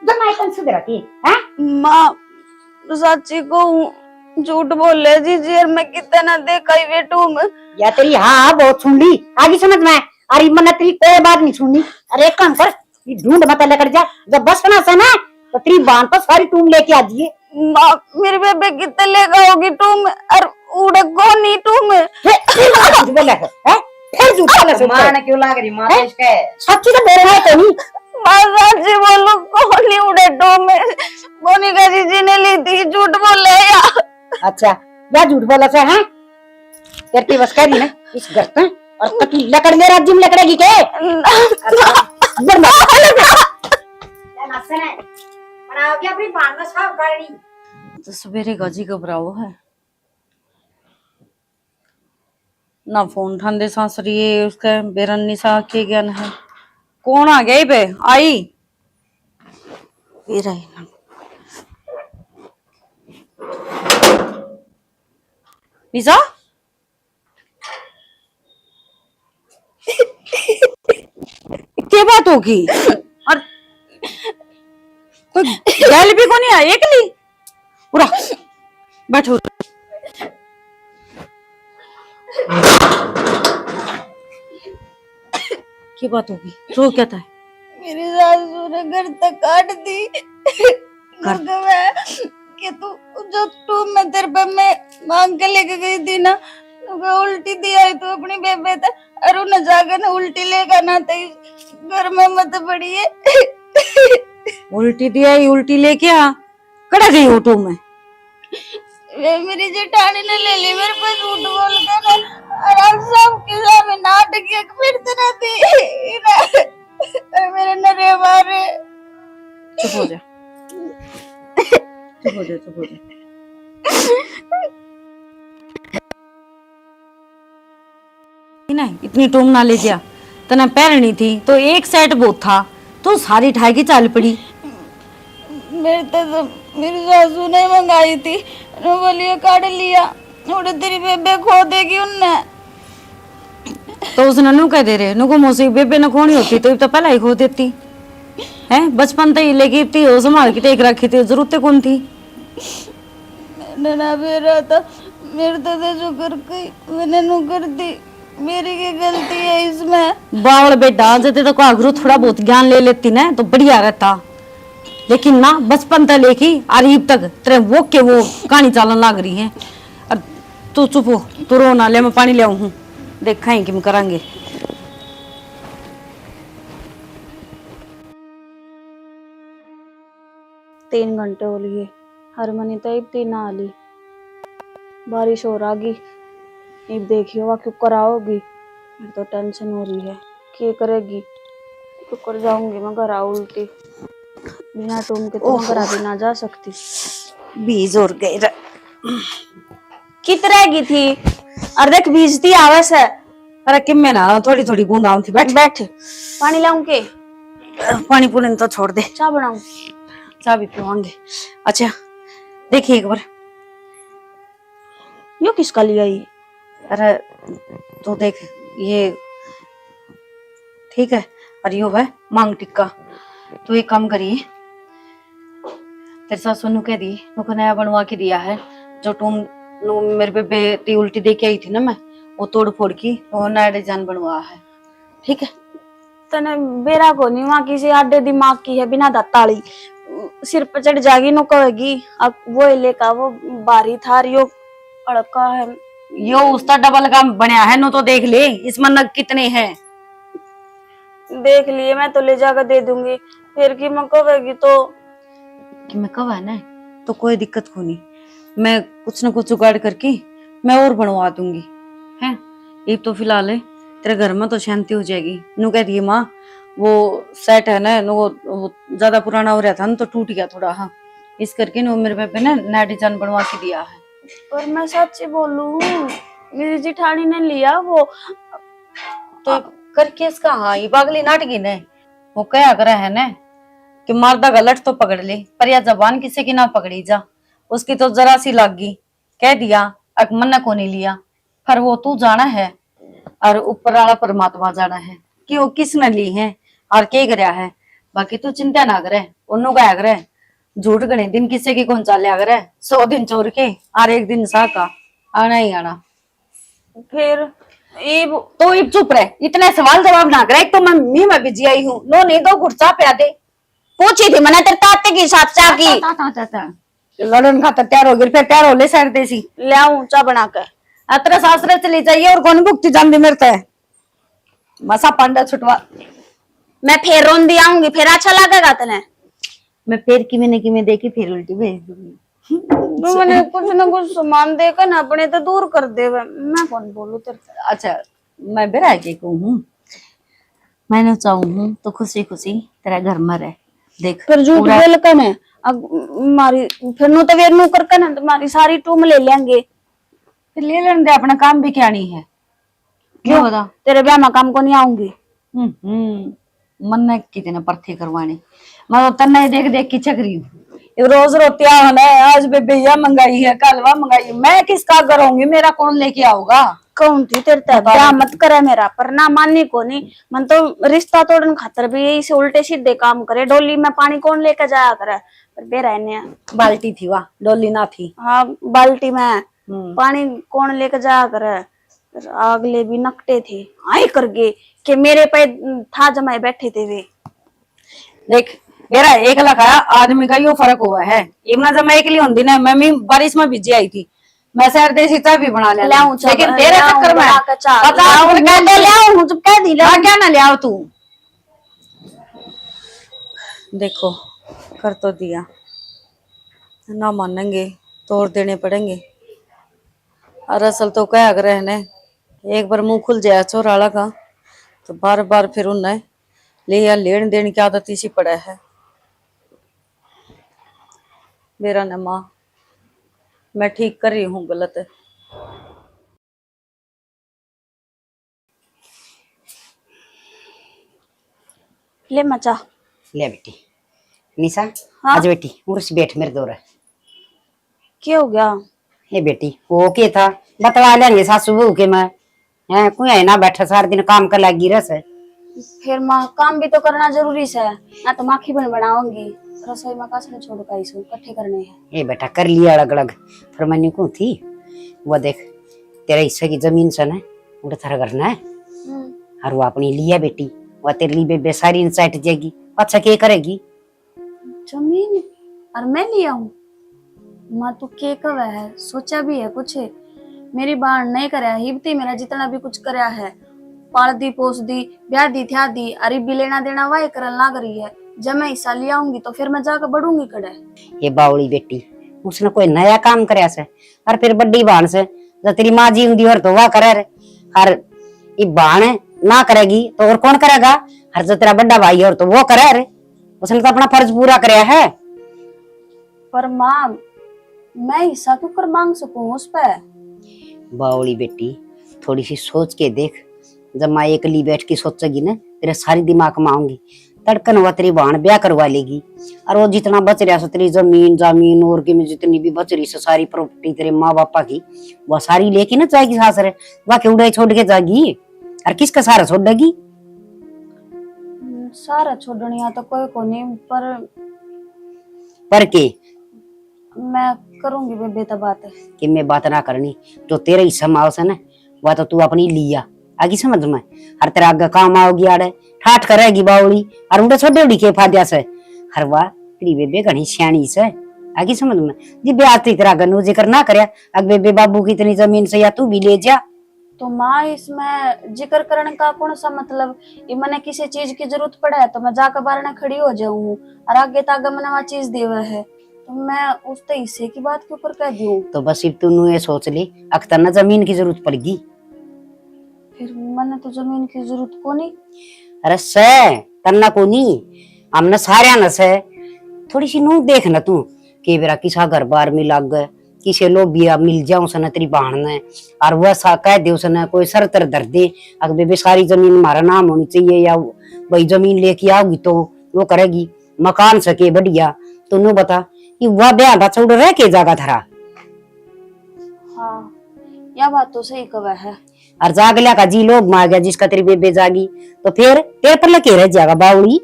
जब मैं कौन सुधरा की हैं? माँ सच्ची को झूठ बोल ले जीजी, और मैं कितना देखा ही बेटू में। या तेरी हाँ बहुत सुन ली आगे समझ में अरे मन तेरी कोई बात नहीं सुननी। अरे एक काम कर ये ढूंढ मत लेकर जा, जब बस बना से ना तो तेरी बांध तो सारी टूम लेके आ जाइए। माँ मेरे बेबे कितने लेगा होगी टू में, और उड़े को नहीं टू में। झूठ बोला है फिर झूठ बोला से मां ने क्यों लाग रही? मां तो इसके सच्ची तो बोल रहा है तो नहीं। माँ सच्ची बोलो कौन नहीं उड़े टू में, मोनिका जीजी ने ली थी, झूठ बोले या? अच्छा या झूठ बोला से हैं? तेरी बस कह दी ना इस घर पे और कटी लकड़ ले राज्य में लकड़ेगी के अपनी बांध में साफ करनी। तो सवेरे गजी घबराओ है ना, फोन ठांदे सासरी उसका बेरन निशा के ज्ञान है। कौन आ गई बे? आई बेरा ना निशा क्या बात होगी? और कोई गैल भी को नहीं आई एकली? उड़ा बैठो। क्या बात होगी? रो क्या था? मेरी सासू ने घर तक काट दी कि तू जो टू में तेरे पे मैं मांग के लेके गई थी ना, उल्टी दी आई तो अपनी बेबे तो अरु न जाकर न उल्टी लेकर ना तो घर में मत पड़िए। उल्टी दिया उल्टी लेके आ, कड़ा गई ऑटो में। वे मेरी जेठानी ने ले ली मेरे पे झूठ बोल कर और अब सबके सामने नाटक फिरते रहती और मेरे नरे मारे। चुप हो जा, चुप हो जा, चुप हो जा। नहीं इतनी टूम ना ले जा, तना पैरनी थी तो एक सेट बहुत था, तो सारी ठाई की चाल पड़ी। मेरी सासू ने मंगाई थी, बोलिए काट लिया और तेरी बेबे खो देगी उनने। तो उसने नु कह दे रहे नुको मौसी बेबे न खोनी होती तो पहले ही खो देती है। बचपन तो ही लेगी थी, वो संभाल के टेक रखी थी, जरूरत कौन थी। ना बेरा था मेरे तो जो कर गई मैंने नु कर दी, मेरी की गलती है इसमें। बावल बेटा जते तो आगरू थोड़ा बहुत ज्ञान ले लेती ना तो बढ़िया रहता, लेकिन ना बचपन तक लेके अरीब तक तेरे वो के वो कहानी चालन लाग रही है। और तू चुप हो, तू रो ना, ले मैं पानी ले आऊं हूं, देखा ही किम करांगे। 3 घंटे हो लिए, हरमनी तो अब तीन आ ली, बारिश हो रही, अब देखियो वह क्यों कराओगी। मेरे तो टेंशन हो रही है, क्या करेगी, क्यों कर जाऊंगी मैं घर उल्टी, बिना टूम के तो मैं घर भी ना जा सकती। बीज और गए कित रहेगी थी और देख भीजती आवे से। अरे किम में ना थोड़ी थोड़ी बूंद आऊं थी, बैठ बैठ पानी लाऊं के पानी पूरी तो छोड़ दे, चाय बनाऊं, चाय भी पिवाएंगे। अच्छा देखिए एक बार, यो किसका लिया ये? अरे तो देख ये ठीक है, और यो है मांग टिक्का। तो एक काम करिए, तेरे सासू नु कह दी नुको नया बनवा के दिया है, जो तुम नु मेरे पे बेटी उल्टी दे के आई थी ना, मैं वो तोड़ फोड़ की वो नया डिजाइन बनवा है, ठीक है। तने बेरा को नहीं वहां किसी आडे दिमाग की है, बिना दाताली सिर पर चढ़ जागी नो कहेगी अब वो लेका वो बारी था यो अड़का है। यो उसका डबल काम बनया है नो, तो देख ले इसमें नग कितने हैं। देख लिए मैं तो ले जाकर दे दूंगी, फिर की मैं कहेगी तो कि मैं कब है ना तो कोई दिक्कत को नहीं, मैं कुछ न कुछ जुगाड़ करके मैं और बनवा दूंगी है। ये तो फिलहाल है तेरे घर में तो शांति हो जाएगी। नु कह दिए माँ वो सेट है ना वो ज्यादा पुराना हो रहा था ना तो टूट गया थोड़ा, हाँ इस करके नो मेरे पे ना नया डिजाइन बनवा के दिया है। पर मैं सच बोलूं मेरी जिठानी ने लिया वो तो करके इसका हाँ ये पागली नाटकी ने वो क्या कर है ना कि मारदा गलत तो पकड़ ले, पर या जबान किसी की ना पकड़ी जा, उसकी तो जरा सी लग गई, कह दिया अकमन्ना को नहीं लिया, पर वो तू जाना है और ऊपर वाला परमात्मा जाना है कि वो किसने ली है और क्या कराया है। बाकी तू चिंता ना करे, उन्हों का करे झूठ गणे दिन किसी की कौन चाले करे, 100 दिन चोर के और 1 दिन सा का आना ही आना। फिर तो इब चुप रहे, इतने सवाल जवाब ना करे, तो मैं मी में बिजी आई हूँ, नो नहीं दो गुड़चा पे आते पूछी थी मैंने तेरे ताते की साथ चा की लड़न खाता तैयार हो गई, फिर तैयार हो ले सर देसी ले आऊं चा बना कर अतरे सासरे चली जाइए और कौन भुगती जान मेरे है मसा पांडा छुटवा। मैं फिर रोंदी आऊंगी, फिर अच्छा लगेगा तने। मैं फिर कि मैं देखी फिर उल्टी भेज दूंगी। तो मैंने कुछ ना कुछ सामान देकर ना अपने तो दूर कर दे, मैं कौन बोलूं तेरे से। अच्छा मैं बेरा के कहूँ मैंने चाहूँ तो खुशी खुशी तेरा घर में रह देख, फिर झूठ बोल कर है अब मारी फिर नु तो वेर नु कर ना तुम्हारी सारी टूम ले लेंगे, फिर ले लेने दे, अपना काम भी क्या नहीं है क्यों बता। तेरे ब्याह में काम को नहीं आऊंगी। मन ने कितने परथे करवाने, मैं तो तन्ने देख देख की चकरी हूँ, रोज रोती है आज बेबैया मंगाई है कल वह मंगाई, मैं किसका करूंगी, मेरा कौन लेके आओगा। कौन थी तेरे तक ब्याह मत करे मेरा, पर ना मानने को नहीं, मन तो रिश्ता तोड़न खातर भी यही से उल्टे सीधे काम करे। डोली में पानी कौन लेकर जाया करे, पर बेरा ने बाल्टी थी वाह डोली ना थी, हाँ बाल्टी में पानी कौन लेकर जाया करे। अगले भी नकटे थे आई करके कि मेरे पे था जमाए बैठे थे वे। देख मेरा एक लखा आदमी का यो फर्क हुआ है, इमना जब मैं अकेली होती ना मैं भी बारिश में भिजी आई थी मैं शहर देसी चाय भी बना ले लाऊं लेकिन तेरे चक्कर में पता लाऊं जब कह दी ला क्या ना ले आओ तू। देखो कर तो दिया, ना मानेंगे तोड़ देने पड़ेंगे। और असल तो क्या अगर रहने एक बार मुंह खुल जाए चोराला का तो बार बार फिर उन्हें ले या लेन देने की आदत इसी पड़ा है। मेरा न माँ, मैं ठीक कर रही हूँ गलत है। ले मचा ले बेटी निशा, आज बेटी उर्स बैठ मेरे दौर। क्या हो गया? ये बेटी वो के था बतला लेंगे सासू बहू के मैं है कोई है ना बैठा सारा दिन काम कर लगी रस है। फिर माँ काम भी तो करना जरूरी है ना, तो माखी बन बनाऊंगी रसोई में कासने छोड़ का इसको इकट्ठे करने हैं। ये बेटा कर लिया अलग अलग फिर मैंने को थी वो देख तेरे हिस्से की जमीन से ना उड़े थारा करना है और वो अपनी लिया बेटी वो तेरे लिए बेसारी इंसाइट जाएगी। अच्छा क्या करेगी? जमीन और मैं लिया हूँ माँ तू के कब है सोचा भी है कुछ? मेरी बाण नहीं कराया हिबती मेरा जितना भी कुछ कराया है पाल दी पोस दी ब्याह दी थ्या दी अरे भी लेना देना वाही करन लाग रही है। जब मैं हिस्सा लिया आऊंगी तो फिर मैं जाकर बढ़ूंगी कड़े। ये बावड़ी बेटी उसने कोई नया काम कराया से और फिर बड़ी बाण से जो तेरी माँ जी हुई और तो वह करे रे और ये बाण ना करेगी तो और कौन करेगा? हर जो तेरा बड़ा भाई है और तो वो करे रे उसने तो अपना फर्ज पूरा कराया है। पर माँ मैं हिस्सा क्यों कर मांग सकूं उस पे? बावड़ी बेटी थोड़ी सी सोच के देख, जब माँ एकली बैठ के सोचेगी ना तेरे सारी दिमाग में आऊंगी तड़कन हुआ तेरी बहन ब्याह करवा लेगी और वो जितना बच रहा है तेरी जमीन और की में जितनी भी बच रही है सारी प्रॉपर्टी तेरे माँ बापा की वो सारी लेके ना जाएगी सास रे बाकी उड़ाई छोड़ के जाएगी और किसका सारा छोड़ेगी? सारा छोड़निया तो कोई को नहीं पर के मैं करूंगी बेबे तो बात है कि मैं बात ना करनी जो तेरे हिस्सा में आवश्य ना वह तो तू अपनी लिया आगे समझ में हर तेरा आगे काम आओगी आड़े ठाठ करेगी बावड़ी और उड़े छोटे उड़ी के फाद्या से हर वाह तेरी बेबे घनी सियाणी से आगे समझ में जी ब्याह तेरा गन्नू जिक्र ना करे अग बेबे बाबू की इतनी जमीन से या तू भी ले जा। तो माँ इसमें जिक्र करने का कौन सा मतलब? ये मैंने किसी चीज की जरूरत पड़े है तो मैं जाकर बारने खड़ी हो जाऊं और आगे तागा मैंने वहाँ चीज देवा है तो मैं उस हिस्से की बात के ऊपर कह दूं तो बस सिर्फ तू ये सोच ली अख्तर ना जमीन की जरूरत पड़ेगी। फिर मैंने तो जमीन की जरूरत को नहीं। अरे से तन्ना को नहीं हमने सारे न से थोड़ी सी नू देख न तू कि बेरा किसा घर बार में लग गए किसे लोग भी मिल जाऊं सना तेरी बहन ने और वह सा कह दे उसने कोई सर तर दर दे अगर बेबे सारी जमीन हमारा नाम होनी चाहिए या वही जमीन लेके आओगी तो वो करेगी मकान सके बढ़िया तो नू बता कि वह ब्याह बच्चा उड़ रह के जागा थरा। हाँ यह बात तो सही कहा है। और जागलिया का जी लोग मार गया जिसका तेरी बेबे जागी तो फिर तेरे पर लगे रह जाएगा बावड़ी।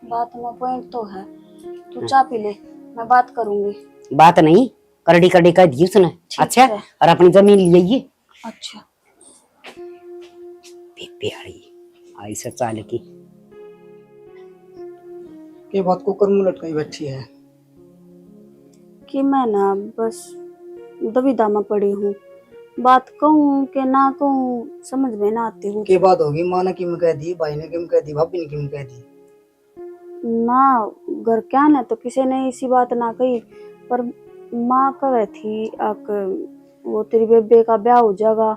बात में पॉइंट तो है तू चाय पी ले मैं बात करूंगी। बात नहीं करड़ी करड़ी कह दी उसने। अच्छा और अपनी जमीन ले आइए। अच्छा बेबे आई से चाल की ये बात को कर मुंह लटकाई बैठी है कि मैं ना बस दुविधा में पड़ी हूँ बात कहूँ कि ना कहूँ समझ में ना आती हूँ। के बात होगी माँ ने किम कह दी भाई ने किम कह दी भाभी ने किम कह दी ना घर क्या ना तो किसी ने इसी बात ना कही पर माँ कह थी आक वो तेरी बेबे का ब्याह हो जाएगा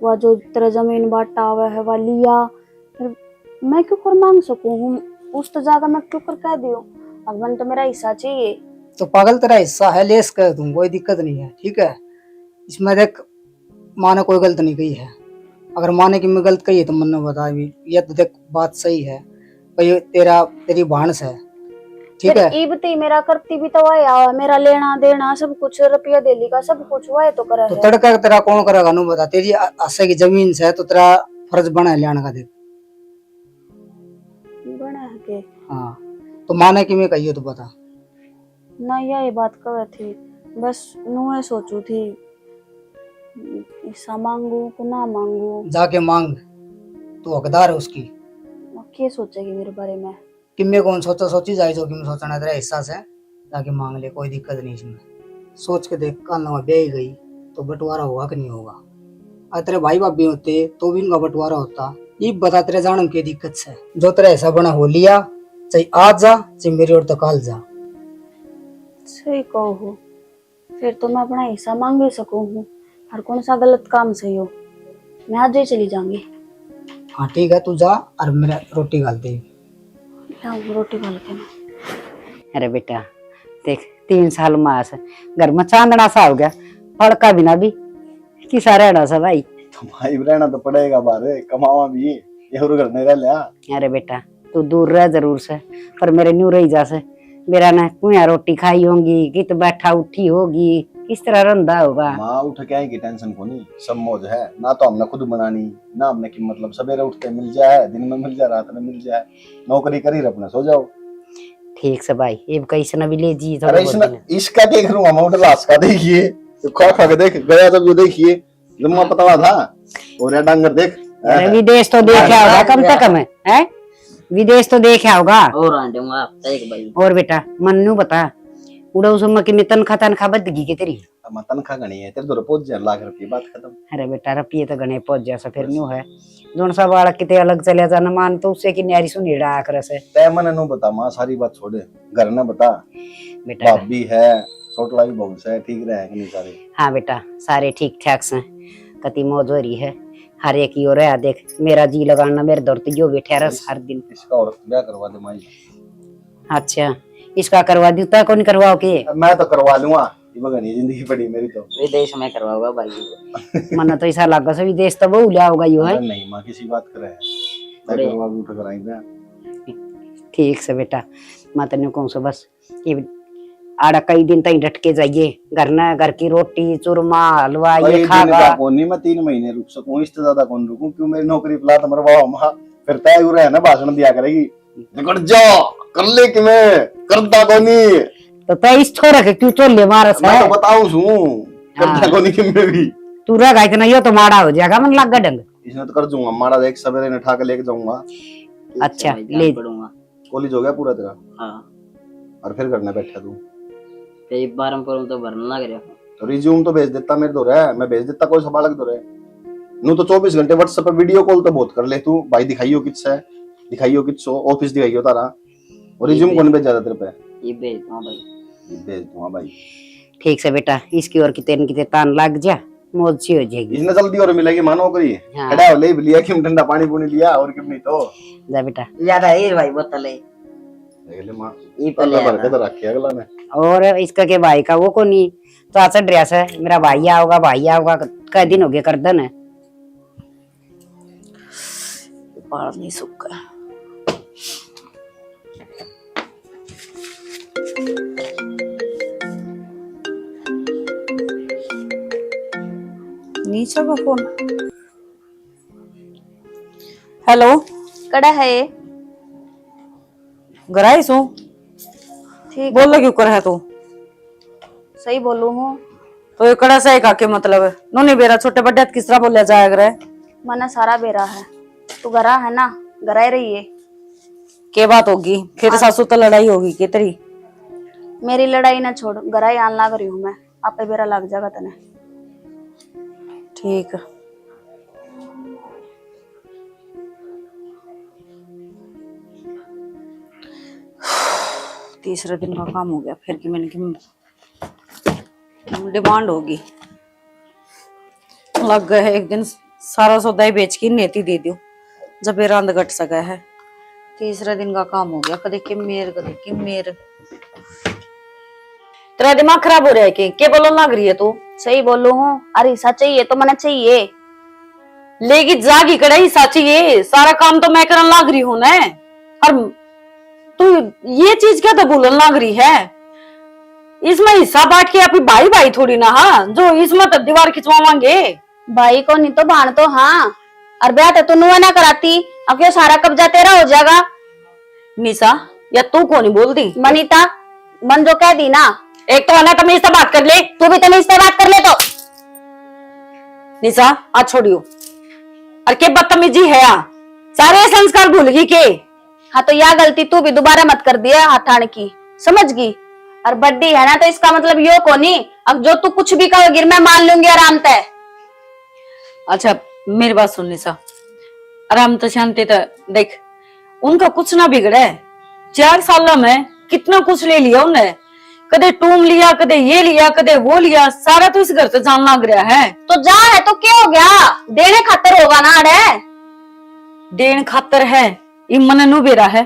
वह जो तेरा जमीन बांटा हुआ है वह लिया फिर मैं क्यों कर मांग सकूँ उस तो जाकर मैं क्यों कर कह दियो अब मन तो मेरा हिस्सा चाहिए। तो पागल तेरा हिस्सा है लेस कर दूं कोई दिक्कत नहीं है ठीक है। इसमें देख माँ ने कोई गलत नहीं कही है अगर माँ ने कि मैं गलत कही है तो मन ने बता भी ये तो देख बात सही है भाई तेरी बहन से ठीक है। इबती मेरा करती भी तो वह मेरा लेना देना सब कुछ रुपया देली का सब कुछ वह तो करे तो तड़का तेरा कौन करेगा नु बता तेरी आशा की जमीन से तो तेरा फर्ज बना है लेने का देख बना है के। हाँ तो माँ ने कि मैं कही तो बता ना ये बात कह थी बस नुए सोचू थी हिस्सा मांगू कि ना मांगू। जाके मांग तू हकदार है उसकी। क्या सोचेगी मेरे बारे में कि मैं कौन सोची जाए जो कि मैं सोचना तेरा हिस्सा से जाके मांग ले कोई दिक्कत नहीं इसमें सोच के देख, कल ना ब्याह गई तो बंटवारा होगा कि नहीं होगा। अगर तेरे भाई भाभी होते तो भी उनका बंटवारा होता। ये बता तेरे जाने की दिक्कत से, जो तेरा ऐसा बना हो लिया, चाहे आज जा चाहे मेरी ओर तो कल जा। सही कहो हो, फिर तो मैं अपना हिस्सा मांग भी सकूं हूँ। और कौन सा गलत काम सही हो, मैं आज ही चली जाऊंगी। हाँ ठीक है, तू जा और मेरा रोटी गाल दे। रोटी खा के ना। अरे बेटा देख, 3 साल मास घर में चांदना सा हो गया, फड़का बिना भी किसा रहना सा भाई। भाई रहना तो पड़ेगा, बारे कमावा भी ये घर नहीं रह लिया। अरे बेटा तू दूर रह जरूर से, पर मेरे न्यू रही जा से। मेरा ना कुया रोटी खाई होगी, कित बैठा उठी होगी, किस तरह रंधा होगा। माँ उठ के आएगी, टेंशन को नहीं, सब मौज है ना। तो हमने खुद बनानी ना, हमने की मतलब सवेरे उठते मिल जाए, दिन में मिल जाए, रात में मिल जाए, नौकरी करी अपना सो जाओ। ठीक से भाई, ये कैसे ना भी ले जी। अरे इसका क्या करूंगा मैं, लाश का देखिए तो खा खा के देख गया, जब जो देखिए लम्बा पतला था और ये डांगर देख। अरे विदेश तो देखा होगा कम से कम है, विदेश तो देखा होगा। और आंटे एक भाई और बेटा मन्नू बता, उड़ा उस की में तनखा बदगी के तेरी। तनखा गणी है तेरे तो पहुंच जाए लाख रुपये, बात खत्म। अरे बेटा रुपये तो गणे पहुंच जैसा फिर न्यू है, जोन सा बालक किते अलग चले जाना मान तो उससे की न्यारी सुनी डाक रसे। तय मन नु बता माँ, सारी बात छोड़े, घर न बता। बेटा भाभी है, छोटला भी बहुत है, ठीक रहे कि नहीं सारे? हाँ बेटा सारे ठीक ठाक से, कति मौज हो रही है हर एक की ओर है। देख मेरा जी लगाना मेरे दौर तो जो बैठा रस हर दिन। इसका और ब्याह करवा दे माई। अच्छा इसका करवा दी, तय कौन करवाओ के? मैं तो करवा लूंगा, ये बगनी जिंदगी पड़ी मेरी तो। विदेश में करवाओगा भाई। मन तो ऐसा लगा से विदेश तो बहु लिया होगा यो है। नहीं माँ किसी बात करे, मैं करवा उठ कराएंगे। ठीक से बेटा, मैं तेन कहूँ सो बस ये आड़ा कई दिन तक डट के जाइए, घर की रोटी चूरमा हलवा ये खागा। नहीं मैं 3 महीने रुक सकूं, इससे ज्यादा कौन रुकूं? क्यों मेरी नौकरी पिला तो मरवाओ माँ, फिर तय हो रहा है ना, भाषण दिया करेगी निकट जा कर ले कि मैं करता कोनी तो तय इस छोरा के क्यों चोले मारस मैं है? तो बताऊं सू करता कोनी कि मैं भी तू रह इतना यो तो माड़ा हो जाएगा मन लग ढंग। इसने तो कर दूंगा मारा, देख सवेरे ने ठाके लेके जाऊंगा। अच्छा ले पढ़ूंगा। कॉलेज हो गया पूरा तेरा? हाँ और फिर करने बैठा तू एक बार हम तो भरना लग रहा। तो रिज्यूम तो भेज देता मेरे दो है, मैं भेज देता, कोई संभालक दो रहे नू तो 24 घंटे व्हाट्सएप पे वीडियो कॉल तो बहुत कर ले तू। भाई दिखाइयो किससे, दिखाइयो किसो, ऑफिस दिखाइयो तारा। और रिज्यूम कौन भेज जाता तेरे पे? ये भेज दूंगा भाई, ये भेज दूंगा भाई। ठीक से बेटा, इसकी और किते तान लग जा, मौज सी हो जाएगी। इसने जल्दी और मिलेगी मानो नौकरी। हाँ। खड़ा हो ले लिया कि ठंडा पानी पूनी लिया और क्यों नहीं तो जा बेटा। यार है भाई बोतल है देख ले मां, ये अल्लाह पहले बरकत रखे अगला ने। और इसका के भाई का वो को नहीं तो आचा ड्रेस है, मेरा भाई आओगा कई दिन हो गए करदन है। बाल नहीं सूखा। नीचे का फोन। हेलो कड़ा है ये? गराई सो ठीक बोल क्यों कर है तू? सही बोलू हूँ। तो ये कड़ा सही का के मतलब है? नोनी बेरा छोटे बड्डे किस तरह बोला जाएगा रे? मना सारा बेरा है, तू गरा है ना, गरा ही रही है। के बात होगी फिर? सासू तो लड़ाई होगी के तेरी? मेरी लड़ाई ना छोड़, गरा ही आन लाग रही हूँ मैं, आपे बेरा लग जाएगा तने। ठीक है। तीसरे दिन का काम हो गया फिर कि मैंने कि डिमांड होगी। लग गए है एक दिन सारा सौदा ही बेच के नेती दे दियो जब ये रंद घट सका है। तीसरे दिन का काम हो गया, कदे कि मेर तेरा दिमाग खराब हो रहा है कि बोलो लग रही है तू? सही बोलू हूँ। अरे हिस्सा चाहिए तो मना चाहिए, लेगी जागी कड़ा हिस्सा चाहिए, सारा काम तो मैं करने लग रही हूँ ना। और तू ये चीज क्या तो बोलने लग रही है? इसमें हिस्सा बांट के अभी भाई भाई थोड़ी ना, हाँ जो इसमें तो दीवार खिंचवावांगे। भाई को नहीं तो भाण तो हाँ, और ब्याह तो नुआ ना कराती, अब क्यों सारा कब्जा तेरा हो जाएगा। निशा या तू कौन ही बोल दी? मनीता मन जो कह दी ना, एक तो है तमीज से बात कर ले, तू भी तमीज से बात कर ले। तो निशा आज छोड़ियो, और के बदतमीजी है यहाँ, सारे संस्कार भूल गई के? हाँ तो यह गलती तू भी दोबारा मत कर दिया हाथ ठाने की, समझ गई? और बड्डी है ना, तो इसका मतलब यो को नहीं, अब जो तू कुछ भी कहोगी मैं मान लूंगी आराम तय। अच्छा मेरी बात सुन निशा, आराम तो शांति तो देख, उनका कुछ ना बिगड़े। 4 साल में कितना कुछ ले लिया उन्हें, कदे टूम लिया, कदे ये लिया, कदे वो लिया, सारा तो इस घर से जान लग रहा है। तो जा है तो क्या हो गया, देने खातर होगा ना अड़े। देन खातर है, इमन नु बेरा है,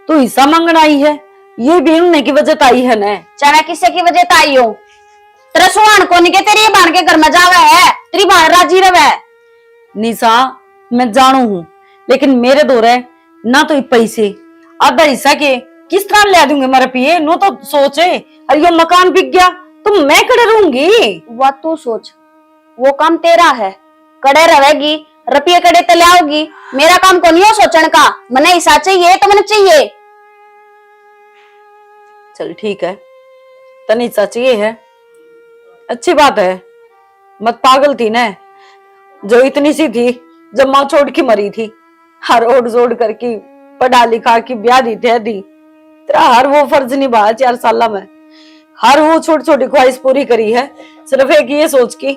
तो हिस्सा मांगना आई है, ये भी उन्हें की वजह आई है न। चाहे किसी की वजह आई हो, तेरा सुहान को नहीं के तेरी बहन के घर में जावे है, तेरी बहन राजी रवे। निशा मैं जानू हूँ, लेकिन मेरे दो रहे ना तो पैसे आधा हिस्सा के किस तरह ले दूंगे मेरे पिए, नो तो सोचे अरे ये मकान बिक गया तो मैं कड़े रहूंगी। वो तू सोच, वो काम तेरा है, कड़े रहेगी, रुपये कड़े ते लाओगी, मेरा काम को नहीं हो सोचने का। मने हिस्सा चाहिए तो मैंने चाहिए। चल ठीक है, तनी हिस्सा चाहिए है, अच्छी बात है, मत पागल थी न जो इतनी सी थी जब माँ छोड़ के मरी थी, हर ओढ़ जोड़ करके पढ़ा लिखा की ब्याह दी दी, तेरा हर वो फर्ज निभाया 4 साल में, हर वो छोटी छोटी ख्वाहिश पूरी करी है, सिर्फ एक ये सोच के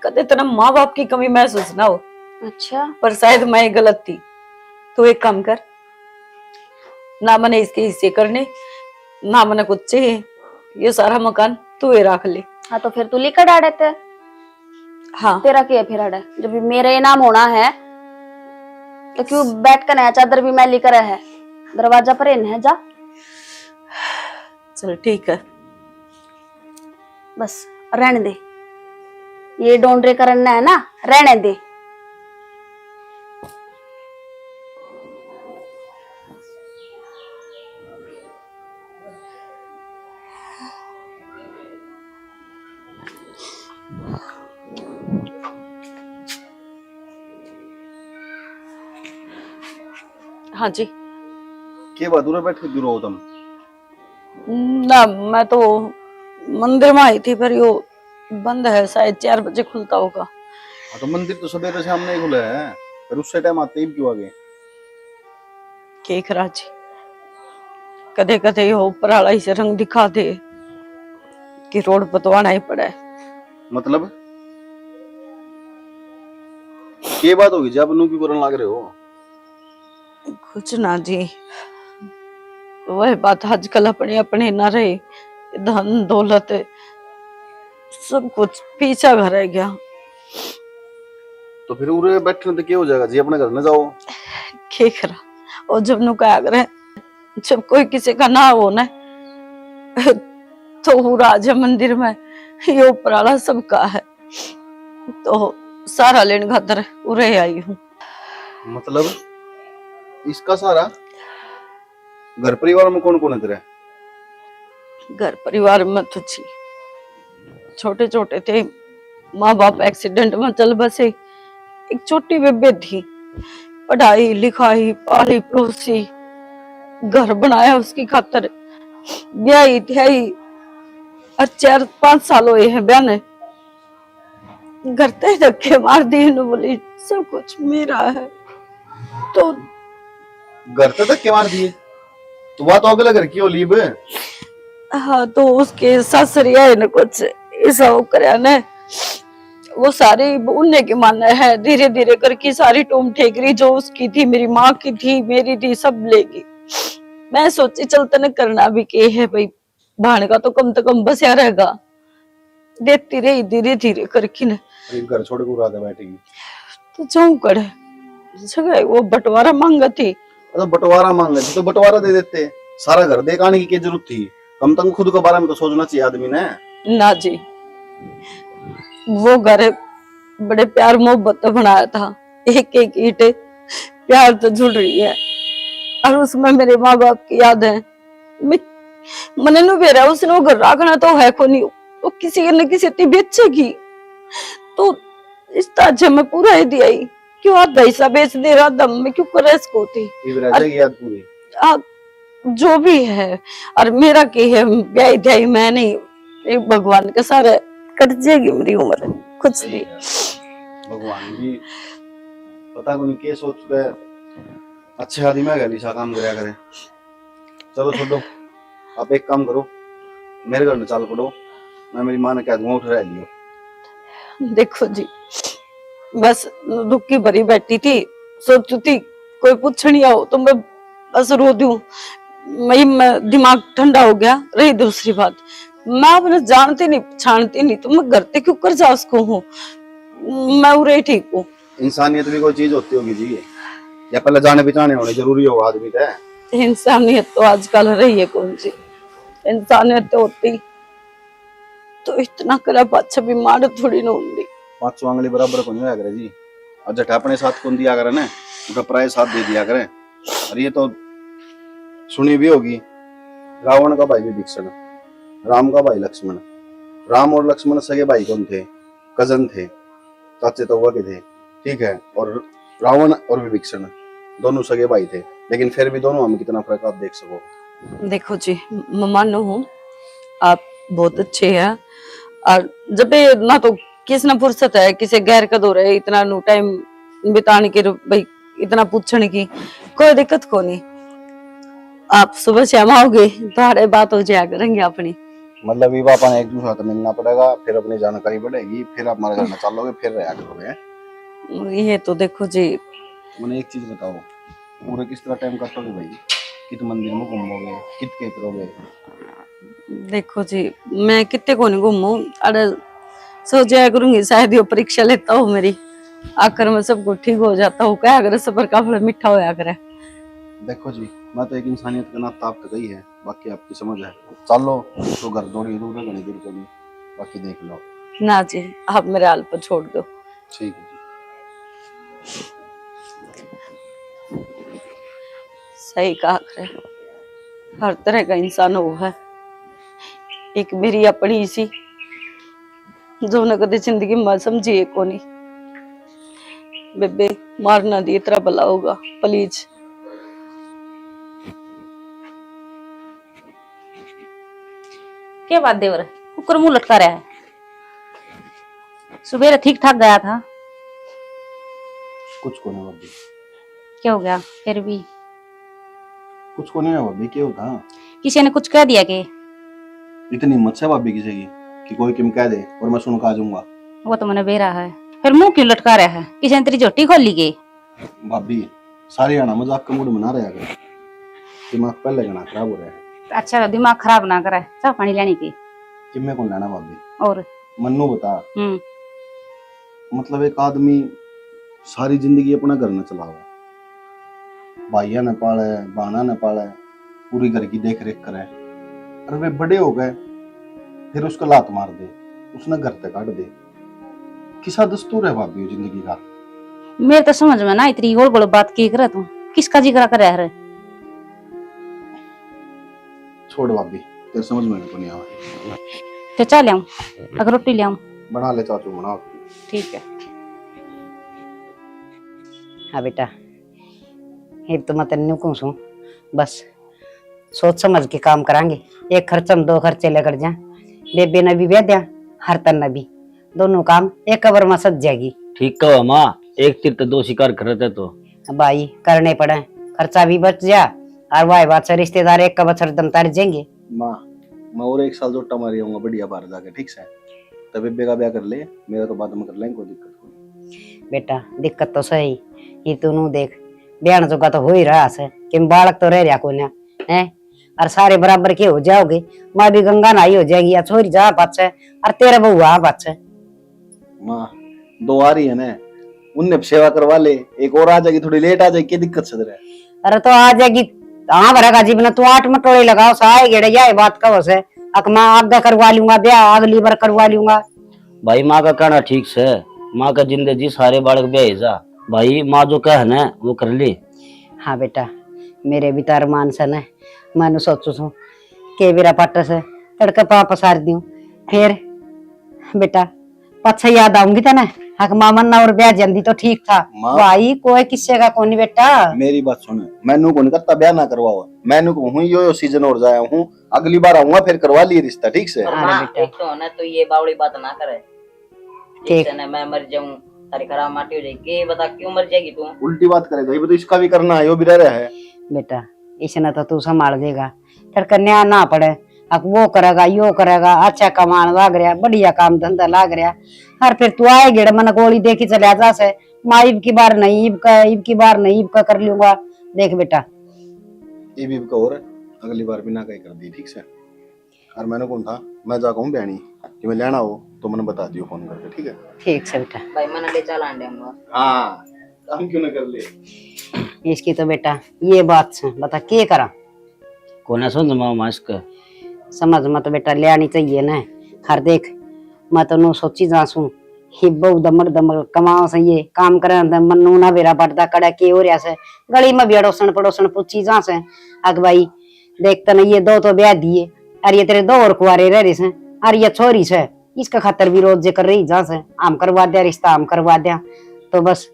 कदे तेरा माँ बाप की कमी महसूस ना हो। अच्छा पर शायद मैं गलत थी, तो एक काम कर, ना मैंने इसके हिस्से करने, ना मैंने कुछ चाहिए, ये सारा मकान तू ही रख ले। हाँ तो फिर तू लिखा डाड़े थे। हाँ तेरा क्या फिर अड़े, जब मेरे नाम होना है तो क्यों बैठ कर नया चादर भी मैं लेकर है, दरवाजा पर इन है जा। चल ठीक है, बस रहने दे, ये डोंडरे करना है ना, रहने दे। हाँ जी। के बात दूर बैठ के दूर हो तुम? ना मैं तो मंदिर में आई थी, पर यो बंद है, शायद 4 बजे खुलता होगा। हाँ तो मंदिर तो सवेरे सामने ही खुला है, फिर उससे टाइम आते ही क्यों आ गए? केक राजी कदे कदे हो ऊपर ही से रंग दिखा दे कि रोड पतवाना ही पड़ा है। मतलब के बात होगी जब नू क्यों करने लग रहे हो? कुछ ना जी, वह बात आजकल अपने अपने ना रहे, धन दौलत सब कुछ पीछा घर रह गया। तो फिर उरे बैठने तो क्या हो जाएगा जी, अपने घर न जाओ। क्या करा, और जब नु क्या करे, जब कोई किसी का ना हो ना तो वो राजा मंदिर में ये ऊपराला सबका है, तो सारा लेन खातर उरे आई हूँ। मतलब इसका सारा घर परिवार में कौन कौन है तेरे? घर परिवार में तो जी छोटे छोटे थे, माँ बाप एक्सीडेंट में चल बसे, एक छोटी बेबे थी, पढ़ाई लिखाई पाली पड़ोसी, घर बनाया उसकी खातर, ब्याही थी और 4-5 साल हुए हैं ब्याह ने, घर ते धक्के मार दिए, बोली सब कुछ मेरा है। तो घर तक धक्के मार दिए? तो बात अगला घर की होली बे? हाँ तो उसके ससुरिया ने कुछ ऐसा वो कराया ने, वो सारी उन्हें के माना है, धीरे धीरे करके सारी टूम ठेकरी जो उसकी थी, मेरी माँ की थी, मेरी थी, सब लेगी। मैं सोची चलते न करना भी के है भाई, भाण का तो कम बसिया रहेगा, देती रही धीरे धीरे करके न। घर छोड़ के रात बैठेगी तो जाऊं करे जगह वो बंटवारा मांगा थी। तो बंटवारा मांग थी तो बंटवारा दे देते, सारा घर देखाने की क्या जरूरत थी? कम तक खुद के बारे में तो सोचना चाहिए आदमी ने। ना जी, वो घर बड़े प्यार मोहब्बत बनाया था, एक एक ईंट प्यार तो जुड़ रही है, और उसमें मेरे माँ बाप की याद है। मैंने नु बेरा उसने वो घर रखना तो है को नहीं, वो किसी न किसी ती बेचेगी, तो इस ताजे में पूरा ही दिया ही, क्यों आधा हिस्सा बेच दे रहा दम में, क्यों करे इसको थी याद पूरी जो भी है। और मेरा के है ब्याह ध्याई मैं नहीं, एक भगवान के सारे कट जाएगी मेरी उम्र, कुछ नहीं। भगवान भी पता नहीं क्या सोच के अच्छे आदमी में गली सा काम कराया करे। चलो छोड़ो, आप एक काम करो, मेरे घर में चाल पड़ो, मैं मेरी माँ ने कह दूंगा उठ रह लियो। देखो जी, बस दुख की भरी बैठी थी, सोचती थी कोई पूछनी आओ तो मैं बस रो दूं। मैं दिमाग ठंडा हो गया। रही दूसरी बात, मैं अपने जानती नहीं पहचानती नहीं तो मैं घर ते क्यों कर जा उसको हूँ। मैं उरे ही ठीक हूँ। इंसानियत भी कोई चीज होती होगी जी, या पहले जाने पहचाने होने जरूरी हो आदमी का। इंसानियत तो आजकल रही है कौन सी, इंसानियत तो होती तो इतना करा पाछा बीमार थोड़ी ना होंगी। 5 आंगली बराबर को नहीं होया करे जी, और जट अपने साथ कौन दिया करे ना, उनका पराये साथ दे दिया करे। और ये तो सुनी भी होगी, रावण का भाई विभीषण, राम का भाई लक्ष्मण। राम और लक्ष्मण सगे भाई कौन थे? कजन थे, चाचे तो के थे, ठीक है। और रावण और विभीषण दोनों सगे भाई थे, लेकिन फिर भी दोनों में कितना फर्क आप देख सको। देखो जी, मैं मानो हूँ आप बहुत अच्छे हैं, और जब भी ना तो किस ना फुर्सत है किसी गैर का दो रहे इतना नु टाइम बिताने के, भाई इतना पूछने की कोई दिक्कत को नहीं। आप सुबह शाम आओगे तो बात हो जाया करेंगे अपनी। मतलब ये पापा ने एक दूसरे से मिलना पड़ेगा, फिर अपनी जानकारी बढ़ेगी, फिर आप हमारे घर में चलोगे, फिर रहा करोगे। ये तो देखो जी, मैंने एक चीज बताओ, पूरे किस तरह टाइम काटोगे भाई? कित मंदिर में घूमोगे, कित के करोगे? देखो जी, मैं कितने को नहीं घूमू, अरे सो जाया करूंगी शायद ये परीक्षा लेता हूँ मेरी, आकर मैं सब कुछ ठीक हो जाता हूँ। क्या अगर सफर का फल मीठा होया करे। देखो जी, मैं तो एक इंसानियत का नाता आप तो गई है, बाकी आपकी समझ है। चलो तो घर दौड़ी दूर है, घनी दूर को नहीं, बाकी देख लो। ना जी, आप मेरे हाल पर छोड़ दो। ठीक है जी। सही कहा करे, हर तरह का इंसान हो है। एक मेरी अपनी सी जो न कदे जिंदगी में समझिए को नहीं। बेबे मारना दी इतना भला होगा प्लीज। क्या बात देवर, कुकर मुंह लटका रहा है? सुबह ठीक ठाक गया था, कुछ को नहीं भाभी, क्या हो गया? फिर भी कुछ को नहीं है भाभी, क्या होता? किसी ने कुछ कह दिया कि? इतनी हिम्मत है भाभी किसी की कि कोई किम कह दे और मैं सुन के आ जाऊंगा? वो तो मैंने बेरा है, फिर मुंह क्यों लटका रहा है? किसी ने तेरी झोटी खोल ली के? भाभी सारी आना मजाक का मूड बना रहा है, दिमाग पहले गना खराब हो रहा है। अच्छा दिमाग खराब ना करे, चाह पानी लेने की। किम्मे कौन लेना भाभी? और मन्नू बता, मतलब एक आदमी सारी जिंदगी अपना घर न चलावे, भाइया न पाले, बाना न पाले, पूरी घर की देख रेख करे, और वे बड़े हो गए फिर उसको लात मार दे, उसने घर तक काट दे। किसा दस्तूर है भाभी जिंदगी का? मेरे तो समझ में ना इतनी गोल गोल बात की करे तू, किसका जिक्र कर रहा है? छोड़ भाभी, तेरे समझ में नहीं आवा। तो चल आऊं, अगर रोटी ले आऊं? बना ले चाचू, बनाओ। ठीक है। हाँ बेटा, एक तो मैं तेन कहूँ बस सोच समझ के काम करांगे। एक खर्चम 2 खर्चे लेकर जा, बेबे ने भी ब्याह दिया, हर तन भी, दोनों काम एक कबर में सज जाएगी। ठीक कहो माँ, एक तीर तो 2 शिकार करते तो भाई करने पड़े, खर्चा भी बच जा, और वाह बात से रिश्तेदार एक का बछर दम तार जाएंगे। माँ मैं और 1 साल जोटा मारी आऊंगा बढ़िया बाहर जाके, ठीक से? तब बेबे का ब्याह कर ले, मेरा तो बाद में कर लेंगे, कोई दिक्कत नहीं। बेटा दिक्कत तो सही, ये तू देख ब्याह जोगा तो हो ही रहा है कि बालक तो रह रहा को ना है, और सारे बराबर के हो जाओगे। माँ भी गंगा नहाई हो जाएगी, या छोरी जा बात है, और तेरा बहू आ बात है। माँ 2 आ रही है ना, उनने सेवा करवा ले, एक और आ जाएगी, थोड़ी लेट आ जाएगी, क्या दिक्कत से तेरे? अरे तो आ जाएगी, हाँ भरेगा जीवन, तू 8 मटोले लगाओ सहाय गेड़े जाए बात कहो से, अक माँ आगे करवा लूंगा ब्याह, अगली बार करवा लूंगा। भाई माँ का कहना ठीक से, माँ का जिंदगी सारे बालक ब्याह जा भाई, माँ जो कह ना वो कर ली। हाँ बेटा, मेरे भी तार मान से न, मैं सोचू छू के मेरा पट से तड़के पाप सार दियो, फिर बेटा पछा याद आऊंगी तना, हक मामन ना और ब्याह जल्दी तो ठीक था। भाई कोई किस्से का कौन बेटा, मेरी बात सुन, मैनू को नहीं करता ब्याह ना करवाओ, मैनू को हूँ यो सीजन और जाया हूँ, अगली बार आऊंगा फिर करवा लिए रिश्ता, ठीक से? तो ना तो ये बावड़ी बात ना करे, ठीक है ना? मैं मर जाऊं, तारी खराब माटी हो जाएगी, बता क्यों मर जाएगी तू? उल्टी बात करेगा, ये तो इसका भी करना है, यो भी रह रहा है। बेटा इसने तो तू संभाल देगा, तड़के न्याय ना पड़े, अब वो करेगा यो करेगा, अच्छा कमान लाग रहा, बढ़िया काम धंधा लाग रहा। हर फिर तू आए गेड़ मन गोली देखी चले जा से माँ ईब की बार नहीं, ईब की बार नहीं, ईब का कर लूंगा। देख बेटा ये भी और अगली बार बिना कहीं कर दी, ठीक से। और मैंने कौन था, मैं जा कहूँ बहनी कि मैं लेना हो तो मैंने बता दियो फोन करके, ठीक है। ठीक से बेटा। भाई मैंने ले चला अंडे हम। हाँ काम क्यों ना कर ले। इसकी तो बेटा ये बात से बता के करा, कोने सुन माँ मास्क समझ मत बेटा ले आनी चाहिए ना। हर देख मैं तो नो सोची जासू ही बहु दमर दमर कमाओ से ये काम करे मनु ना बेरा पड़ता कड़ा के हो रहा से गली में भी अड़ोसन पड़ोसन पूछी जा से अग भाई देखते ना ये दो तो ब्याह दिए और ये तेरे दो और कुआरे रह रही से और ये छोरी से इसका खातर भी रोज जे कर रही जा से आम करवा दिया रिश्ता आम करवा दिया तो बस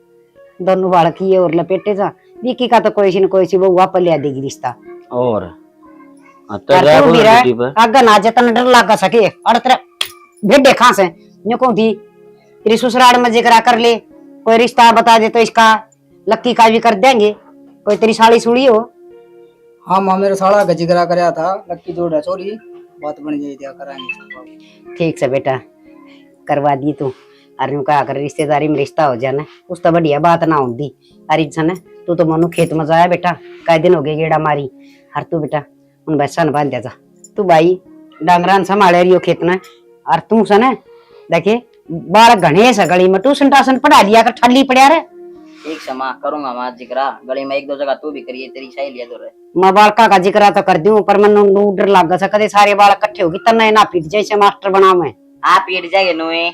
दोनों बालक ये और लपेटे जा विकी का तो कोई न कोई बहु वापस ले देगी रिश्ता। और आगे ना जतन डर लगा सके और तेरा भेड़े कहाँ से न्यू कौन थी तेरी ससुराल में जिक्र कर ले कोई रिश्ता बता दे तो इसका लक्की का भी कर देंगे। कोई तेरी साली सुड़ी हो? हाँ माँ मेरे साला का जिक्र कराया था, लक्की जोड़ है चोरी, बात बन जाए दिया कराएंगे। ठीक से बेटा करवा दी तू। अरे कहा कर रिश्तेदारी में रिश्ता हो जाना उस तो बढ़िया बात ना होती। अरे सन तू तो मनु खेत में जाया बेटा, कई दिन हो गए गेड़ा मारी। हर तू बेटा उन भैंसा न बांध जा तू भाई डांगरान संभाले रियो खेत न। और तू सन देखे बालक घने से गली में ट्यूशन टाशन पढ़ा दिया कर ठल्ली पड़ा रे। ठीक से माँ करूंगा माँ जिक्रा, गली में एक दो जगह तू भी करिए, तेरी सहेलियां तो रहे। मैं बालका का जिक्र तो कर दूं पर मनु नू डर लग सा कदे सारे बालक इकट्ठे होगी तना ना पीट जैसे मास्टर बना मैं। आप पीट जाएंगे नुए,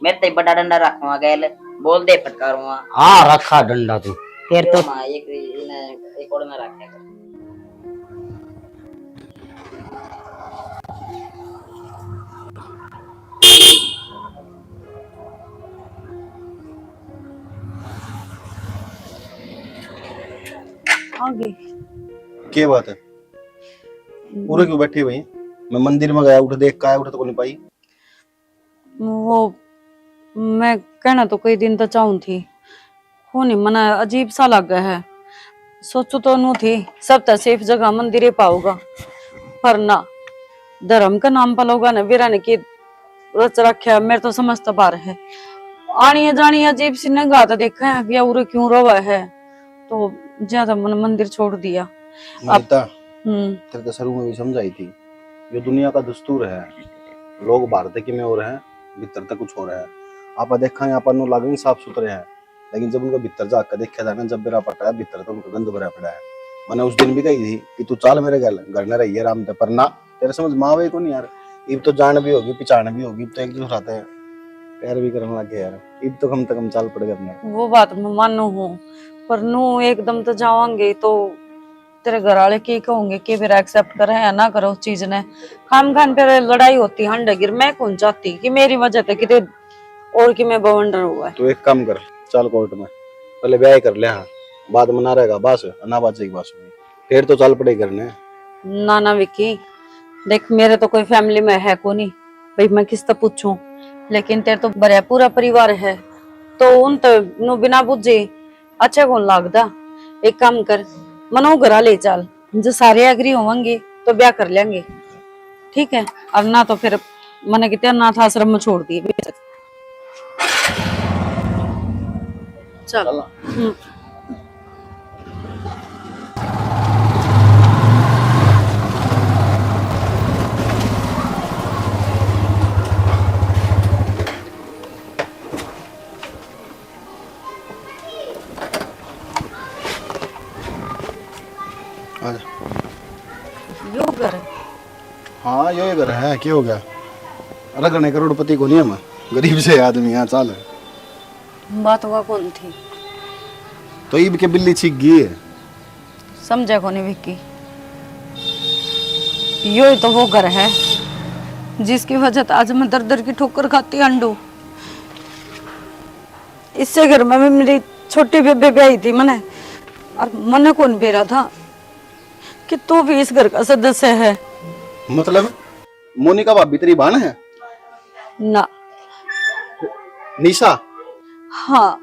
मेरे तो बड़ा डंडा रखूंगा गैल, बोल दे फटकारूंगा। हाँ रखा डंडा तू फिर तो माँ एक और में रखेगा। आगे क्या बात है, पूरे क्यों बैठी हुई? मैं मंदिर में गया, उठ देख का उठ तो नहीं पाई। वो मैं कहना तो कई दिन तो चाहूं थी, हो नहीं मना अजीब सा लग गया है। सोचो तो नू थी सब तो सेफ जगह मंदिर पाऊंगा, पर ना धर्म का नाम पलोगा ना वीरा ने की रच रखा। मेरे तो समझता बार है आनी जानी अजीब सी नगाह तो देखा है कि उरे क्यों रोवा है, तो ज्यादा मन मंदिर छोड़ दिया। माता तेरे तो शुरू में भी समझाई थी, ये दुनिया का दस्तूर है, लोग भारत की में हो रहे हैं, भीतर तक कुछ हो रहा है। आप देखा यहाँ पर लगेंगे साफ सुथरे हैं, लेकिन जब उनका भीतर जाकर देखा जाए ना, जब मेरा पटा है भीतर तो उनका गंद भरा पड़ा है। मैंने उस दिन भी कही थी कि तू चाल मेरे घर न रही है राम ते, पर ना तेरे समझ माँ वे को नहीं यार। इब तो जान भी होगी पिछाण भी होगी, तो एक दूसरा है प्यार भी करने लगे यार। इब तो कम से कम चाल पड़ेगा अपने। वो बात मैं मानो हूँ, पर नू एकदम तो जावांगे तो तेरे घर वाले की कहोगे कि फिर एक्सेप्ट करे या ना करो उस चीज ने। खाम खान पे लड़ाई होती हंड गिर, मैं कौन चाहती कि मेरी वजह से किते और कि मैं बवंडर हुआ है। तो एक काम कर, चल कोर्ट में पहले ब्याह कर ले, हाँ बाद में ना रहेगा बस ना बाजेगी बस फिर तो चल पड़ेगी करने। ना ना विक्की देख, मेरे तो कोई फैमिली में है को नहीं भाई, मैं किस तरह पूछूं, लेकिन तेरे तो बड़ा पूरा परिवार है, तो उन तो नु बिना बुझे अच्छा कौन लगता। एक काम कर मनो घरा ले चल, जो सारे एग्री होंगे तो ब्याह कर लेंगे, ठीक है। और ना तो फिर मैंने कितने अनाथ आश्रम में छोड़ दिए। चल यो घर है। हाँ यो घर है, क्या हो गया? रगड़ने करोड़पति को नहीं हम, गरीब से आदमी यहाँ चाल। बात हुआ कौन थी? तो ईब के बिल्ली छिक गई है। समझा कौन विक्की? यो ही तो वो घर है जिसकी वजह से आज मैं दर दर की ठोकर खाती अंडू। इससे घर में मेरी छोटी बेबे ब्याही थी मैंने, और मने कौन बेरा था कि तू भी इस घर का सदस्य है। मतलब मोनिका भाभी तेरी बहन है? ना निशा? हाँ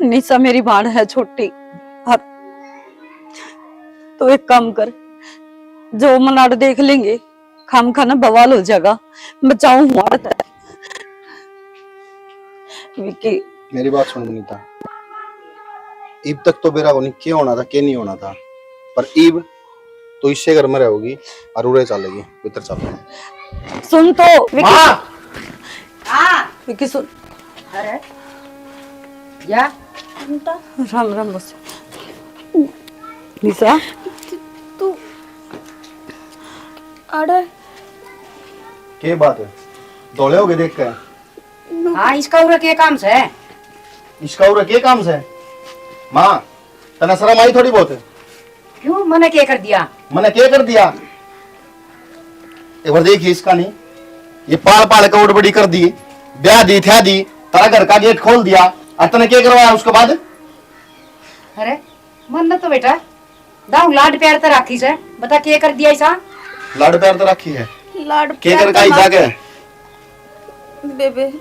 निशा मेरी बहन है छोटी। और तो एक काम कर, जो मनाड़ देख लेंगे खाम खाना बवाल हो जाएगा। बचाओ हमारा विकी। मेरी बात सुन विनीता, इब तक तो मेरा होनी क्या होना था क्या नहीं होना था, पर इब तो इससे घर में रहोगी और उड़े चलेगी भीतर चल। सुन तो विकी। हाँ विकी सुन। अरे या राम राम बस। निशा तू अरे क्या बात है, दौड़े होगे देख के? हाँ इसका उरा के काम से है? इसका उरा क्या काम से? माँ तना शर्म आई थोड़ी बहुत? क्यों मैंने क्या कर दिया? मैंने क्या कर दिया? एक बार देखिए इसका नहीं, ये पाल पाल के उड़ बड़ी कर दी, ब्याह दी थ्या दी, तारा घर का गेट खोल दिया, और तने क्या करवाया उसके बाद? अरे मन तो बेटा दाऊ लाड प्यार तो राखी से, बता क्या कर दिया ऐसा? लाड प्यार तो रखी है, लाड क्या कर का ऐसा के? बेबे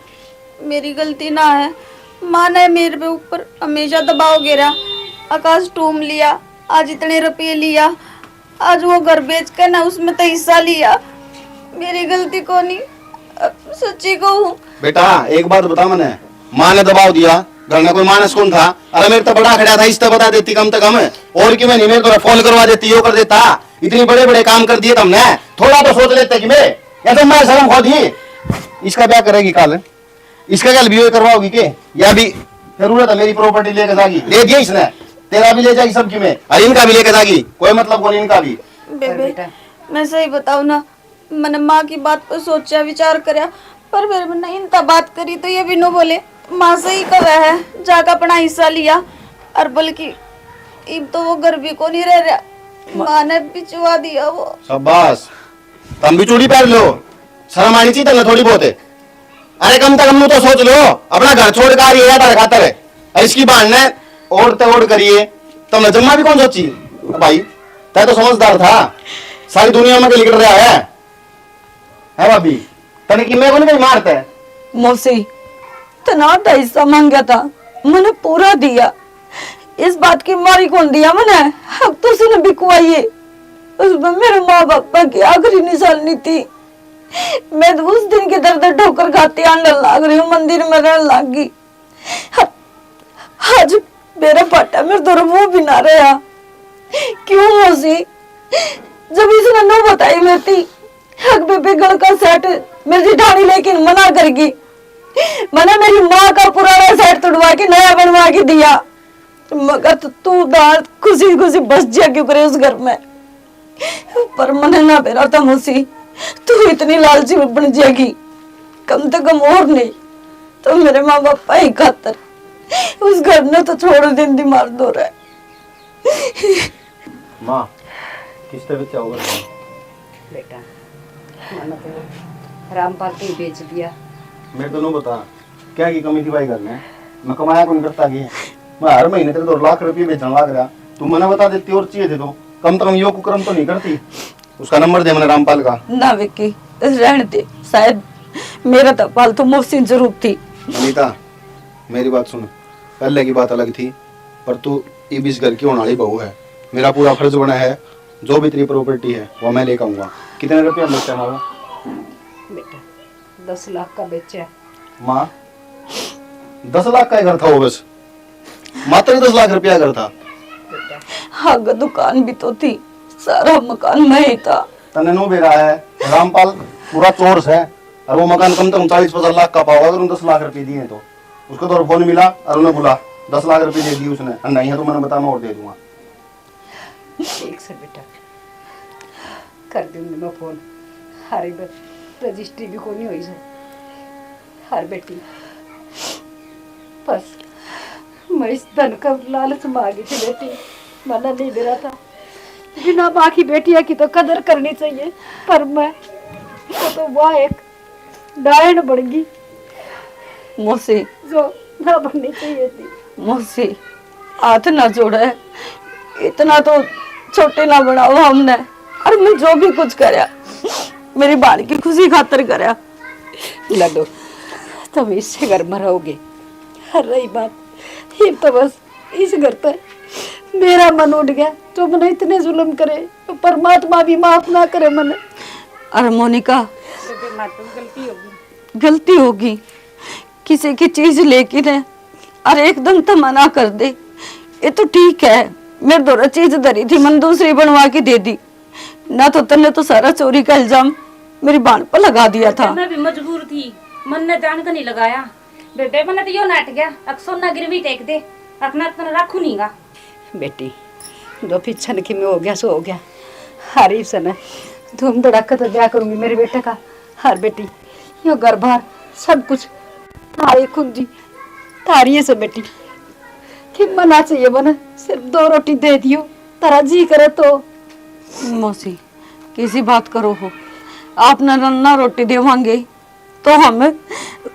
मेरी गलती ना है, माँ ने मेरे पे ऊपर हमेशा दबाव गिरा, आकाश टूम लिया, आज इतने रुपये लिया, आज वो घर बेच कर ना उसमें तो हिस्सा लिया, मेरी गलती को नहीं, सच्ची कहूँ। बेटा एक बात बता, मैंने माँ ने दबाव दिया, घर में कोई मानस कौन था? अरे मेरे तो बड़ा खड़ा था, इस तो बता देती कम से कम, और क्यों नहीं मेरे तो फोन करवा देती, यो कर देता, इतने बड़े बड़े काम कर दिए तुमने, थोड़ा तो सोच लेते कि मैं, या तो मैं शर्म खो दी। इसका क्या करेगी काल? इसका क्या बीए करवाओगी के? या भी जरूरत है मेरी प्रॉपर्टी लेके जाएगी, ले दिया इसने, तेरा भी ले जाएगी सबकी में, और इनका भी लेके जाएगी, कोई मतलब कौन इनका भी। बेबे मैं सही बताऊँ ना, मैंने माँ की बात पर सोचा विचार करया, पर फिर मैंने इनता बात करी तो ये भी नो बोले माँ सही कहा है, जाकर अपना हिस्सा लिया, और बल्कि अब तो वो घर भी को नहीं रह रहा, माँ ने बिचवा दिया वो। शाबाश, तुम भी चूड़ी पहन लो, शर्म आनी चाहिए तुम्हें थोड़ी बहुत है। अरे कम से कम तो सोच लो, अपना घर छोड़ कर आ रही है खातर है, और इसकी बहन ने ओढ़ ते ओढ़ करिए, तुमने जम्मा भी कौन सोची? भाई तय तो समझदार था, सारी दुनिया में लिख रहा है भाभी, तने कि मैं को नहीं मारता है। मौसी तना का हिस्सा मांगा था, मैंने पूरा दिया, इस बात की मारी कौन दिया मैंने? अब तो उसने बिकवाइए, उसमें मेरे माँ बापा की आखिरी निशानी थी। मैं तो उस दिन के दर्द ठोकर खाती आने लग रही हूँ, मंदिर में रहने लग गई। आज मेरा पाटा मेरे तो वो भी ना रहा। क्यों मौसी? जब इसने नो बताई मेरी थी, हक बेबे गल का सेट मेरी ढाणी लेकिन मना करगी, मैंने मेरी माँ का पुराना सेट तोड़वा के नया बनवा के दिया, मगर तो तू दार खुशी खुशी बस जा क्यों करे उस घर में? पर मैंने ना बेरा था मौसी, तू इतनी लालची बन जाएगी, कम से कम और नहीं तो मेरे माँ बापा ही खातर उस घर ने तो छोड़ दिन दी मार दो रहा है। माँ किस तरह क्या होगा? बेटा मैंने तो रामपाल को ही बेच दिया। मैं तो नहीं बता क्या की कमी थी भाई घर में, मैं कमाया कौन करता की, मैं हर महीने तेरे 2 लाख रुपये बेचने लग रहा, तू मैंने बता देती और चाहिए थे तो कम से कम यो कुकर्म तो नहीं करती। उसका नंबर दे मैंने रामपाल का। ना विक्की रहने दे, शायद मेरा तो पालतू मुफ्त जरूर थी। अनीता मेरी बात सुन, पहले की बात अलग थी, पर तू इस घर की होने वाली बहू है, मेरा पूरा फर्ज बना है, जो भी तेरी प्रॉपर्टी है वो मैं लेकर आऊंगा। कितने रुपया बेचा हमारा? बेटा 10 लाख का बेचा। माँ 10 लाख का घर था वो, बस मात्र 10 लाख रुपया घर था। हाँ दुकान भी तो थी, सारा मकान में ही था। तने नो बेरा है, रामपाल पूरा चोर है, और वो मकान कम से कम 40-50 लाख का पाओगा, अगर 10 लाख रुपए दिए तो उसको तो फोन मिला और उन्हें बोला 10 लाख रुपए दे दिए उसने, और नहीं है तो मैंने बता मैं और दे दूंगा। ठीक से बेटा कर दूंगी मैं फोन, हरी रजिस्ट्री भी को नहीं हुई सो हर बेटी, बस मैं इस धन का लालच मांगी थी बेटी, मना नहीं दे रहा था। बिना माँ की बेटिया की तो कदर करनी चाहिए, पर मैं तो वह एक डायन बन गई मौसी, जो ना बननी चाहिए थी। मौसी हाथ ना जोड़ा है, इतना तो छोटे ना बनाओ हमने, और मैं जो भी कुछ करया मेरी बाल की खुशी खातर करया। लडो तुम इससे घर में रहोगे, हर रही बात ये तो बस इस घर पे मेरा मन उठ गया, जो मैंने इतने जुल्म करे तो परमात्मा भी माफ ना करे। मैंने अरे मोनिका, गलती होगी, किसी की चीज लेके ने अरे एकदम तो मना कर दे, ये तो ठीक है। मेरे दोरा चीज धरी थी, मन दूसरी बनवा के दे दी ना, तो तन्ने तो सारा चोरी का इल्जाम मेरी बाण पर लगा दिया था। मैं भी मजबूर थी, मन ने जान का नहीं लगाया। बेटे मैंने तो यो नाट गया, अब सोना गिरवी टेक दे, अपना तो रखू नहींगा। बेटी दो पिछन की में हो गया सो हो गया। हरी सन धूम धड़ाका तो ब्याह करूंगी मेरे बेटे का। हर बेटी यो घर बार सब कुछ थारी खुंजी थारी है सब बेटी। कि मना चाहिए बना, सिर्फ 2 रोटी दे दियो, तारा जी करे तो। मौसी किसी बात करो हो, आप ना रोटी देवांगे तो हम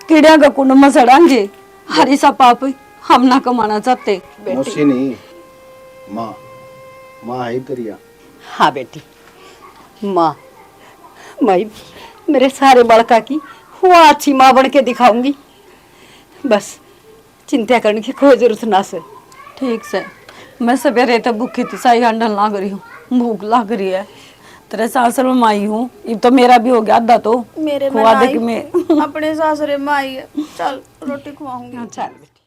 कीड़िया का कुंड में सड़ांगे। हरी सा पाप हम ना कमाना चाहते। मौसी नहीं, माँ, माँ है तेरिया। हाँ बेटी, माँ मैं मेरे सारे बड़का की वो अच्छी माँ बन के दिखाऊंगी। बस चिंता करने की कोई जरूरत ना से। ठीक से, मैं सवेरे तो भूखी थी, साई अंडल लाग रही हूँ, भूख लग रही है। तेरे सासर में माई हूँ, ये तो मेरा भी हो गया आधा तो मेरे में खुआ दे नाई, कि मैं अपने सासरे में आई है। चल रोटी खवाऊंगी। चल बेटी।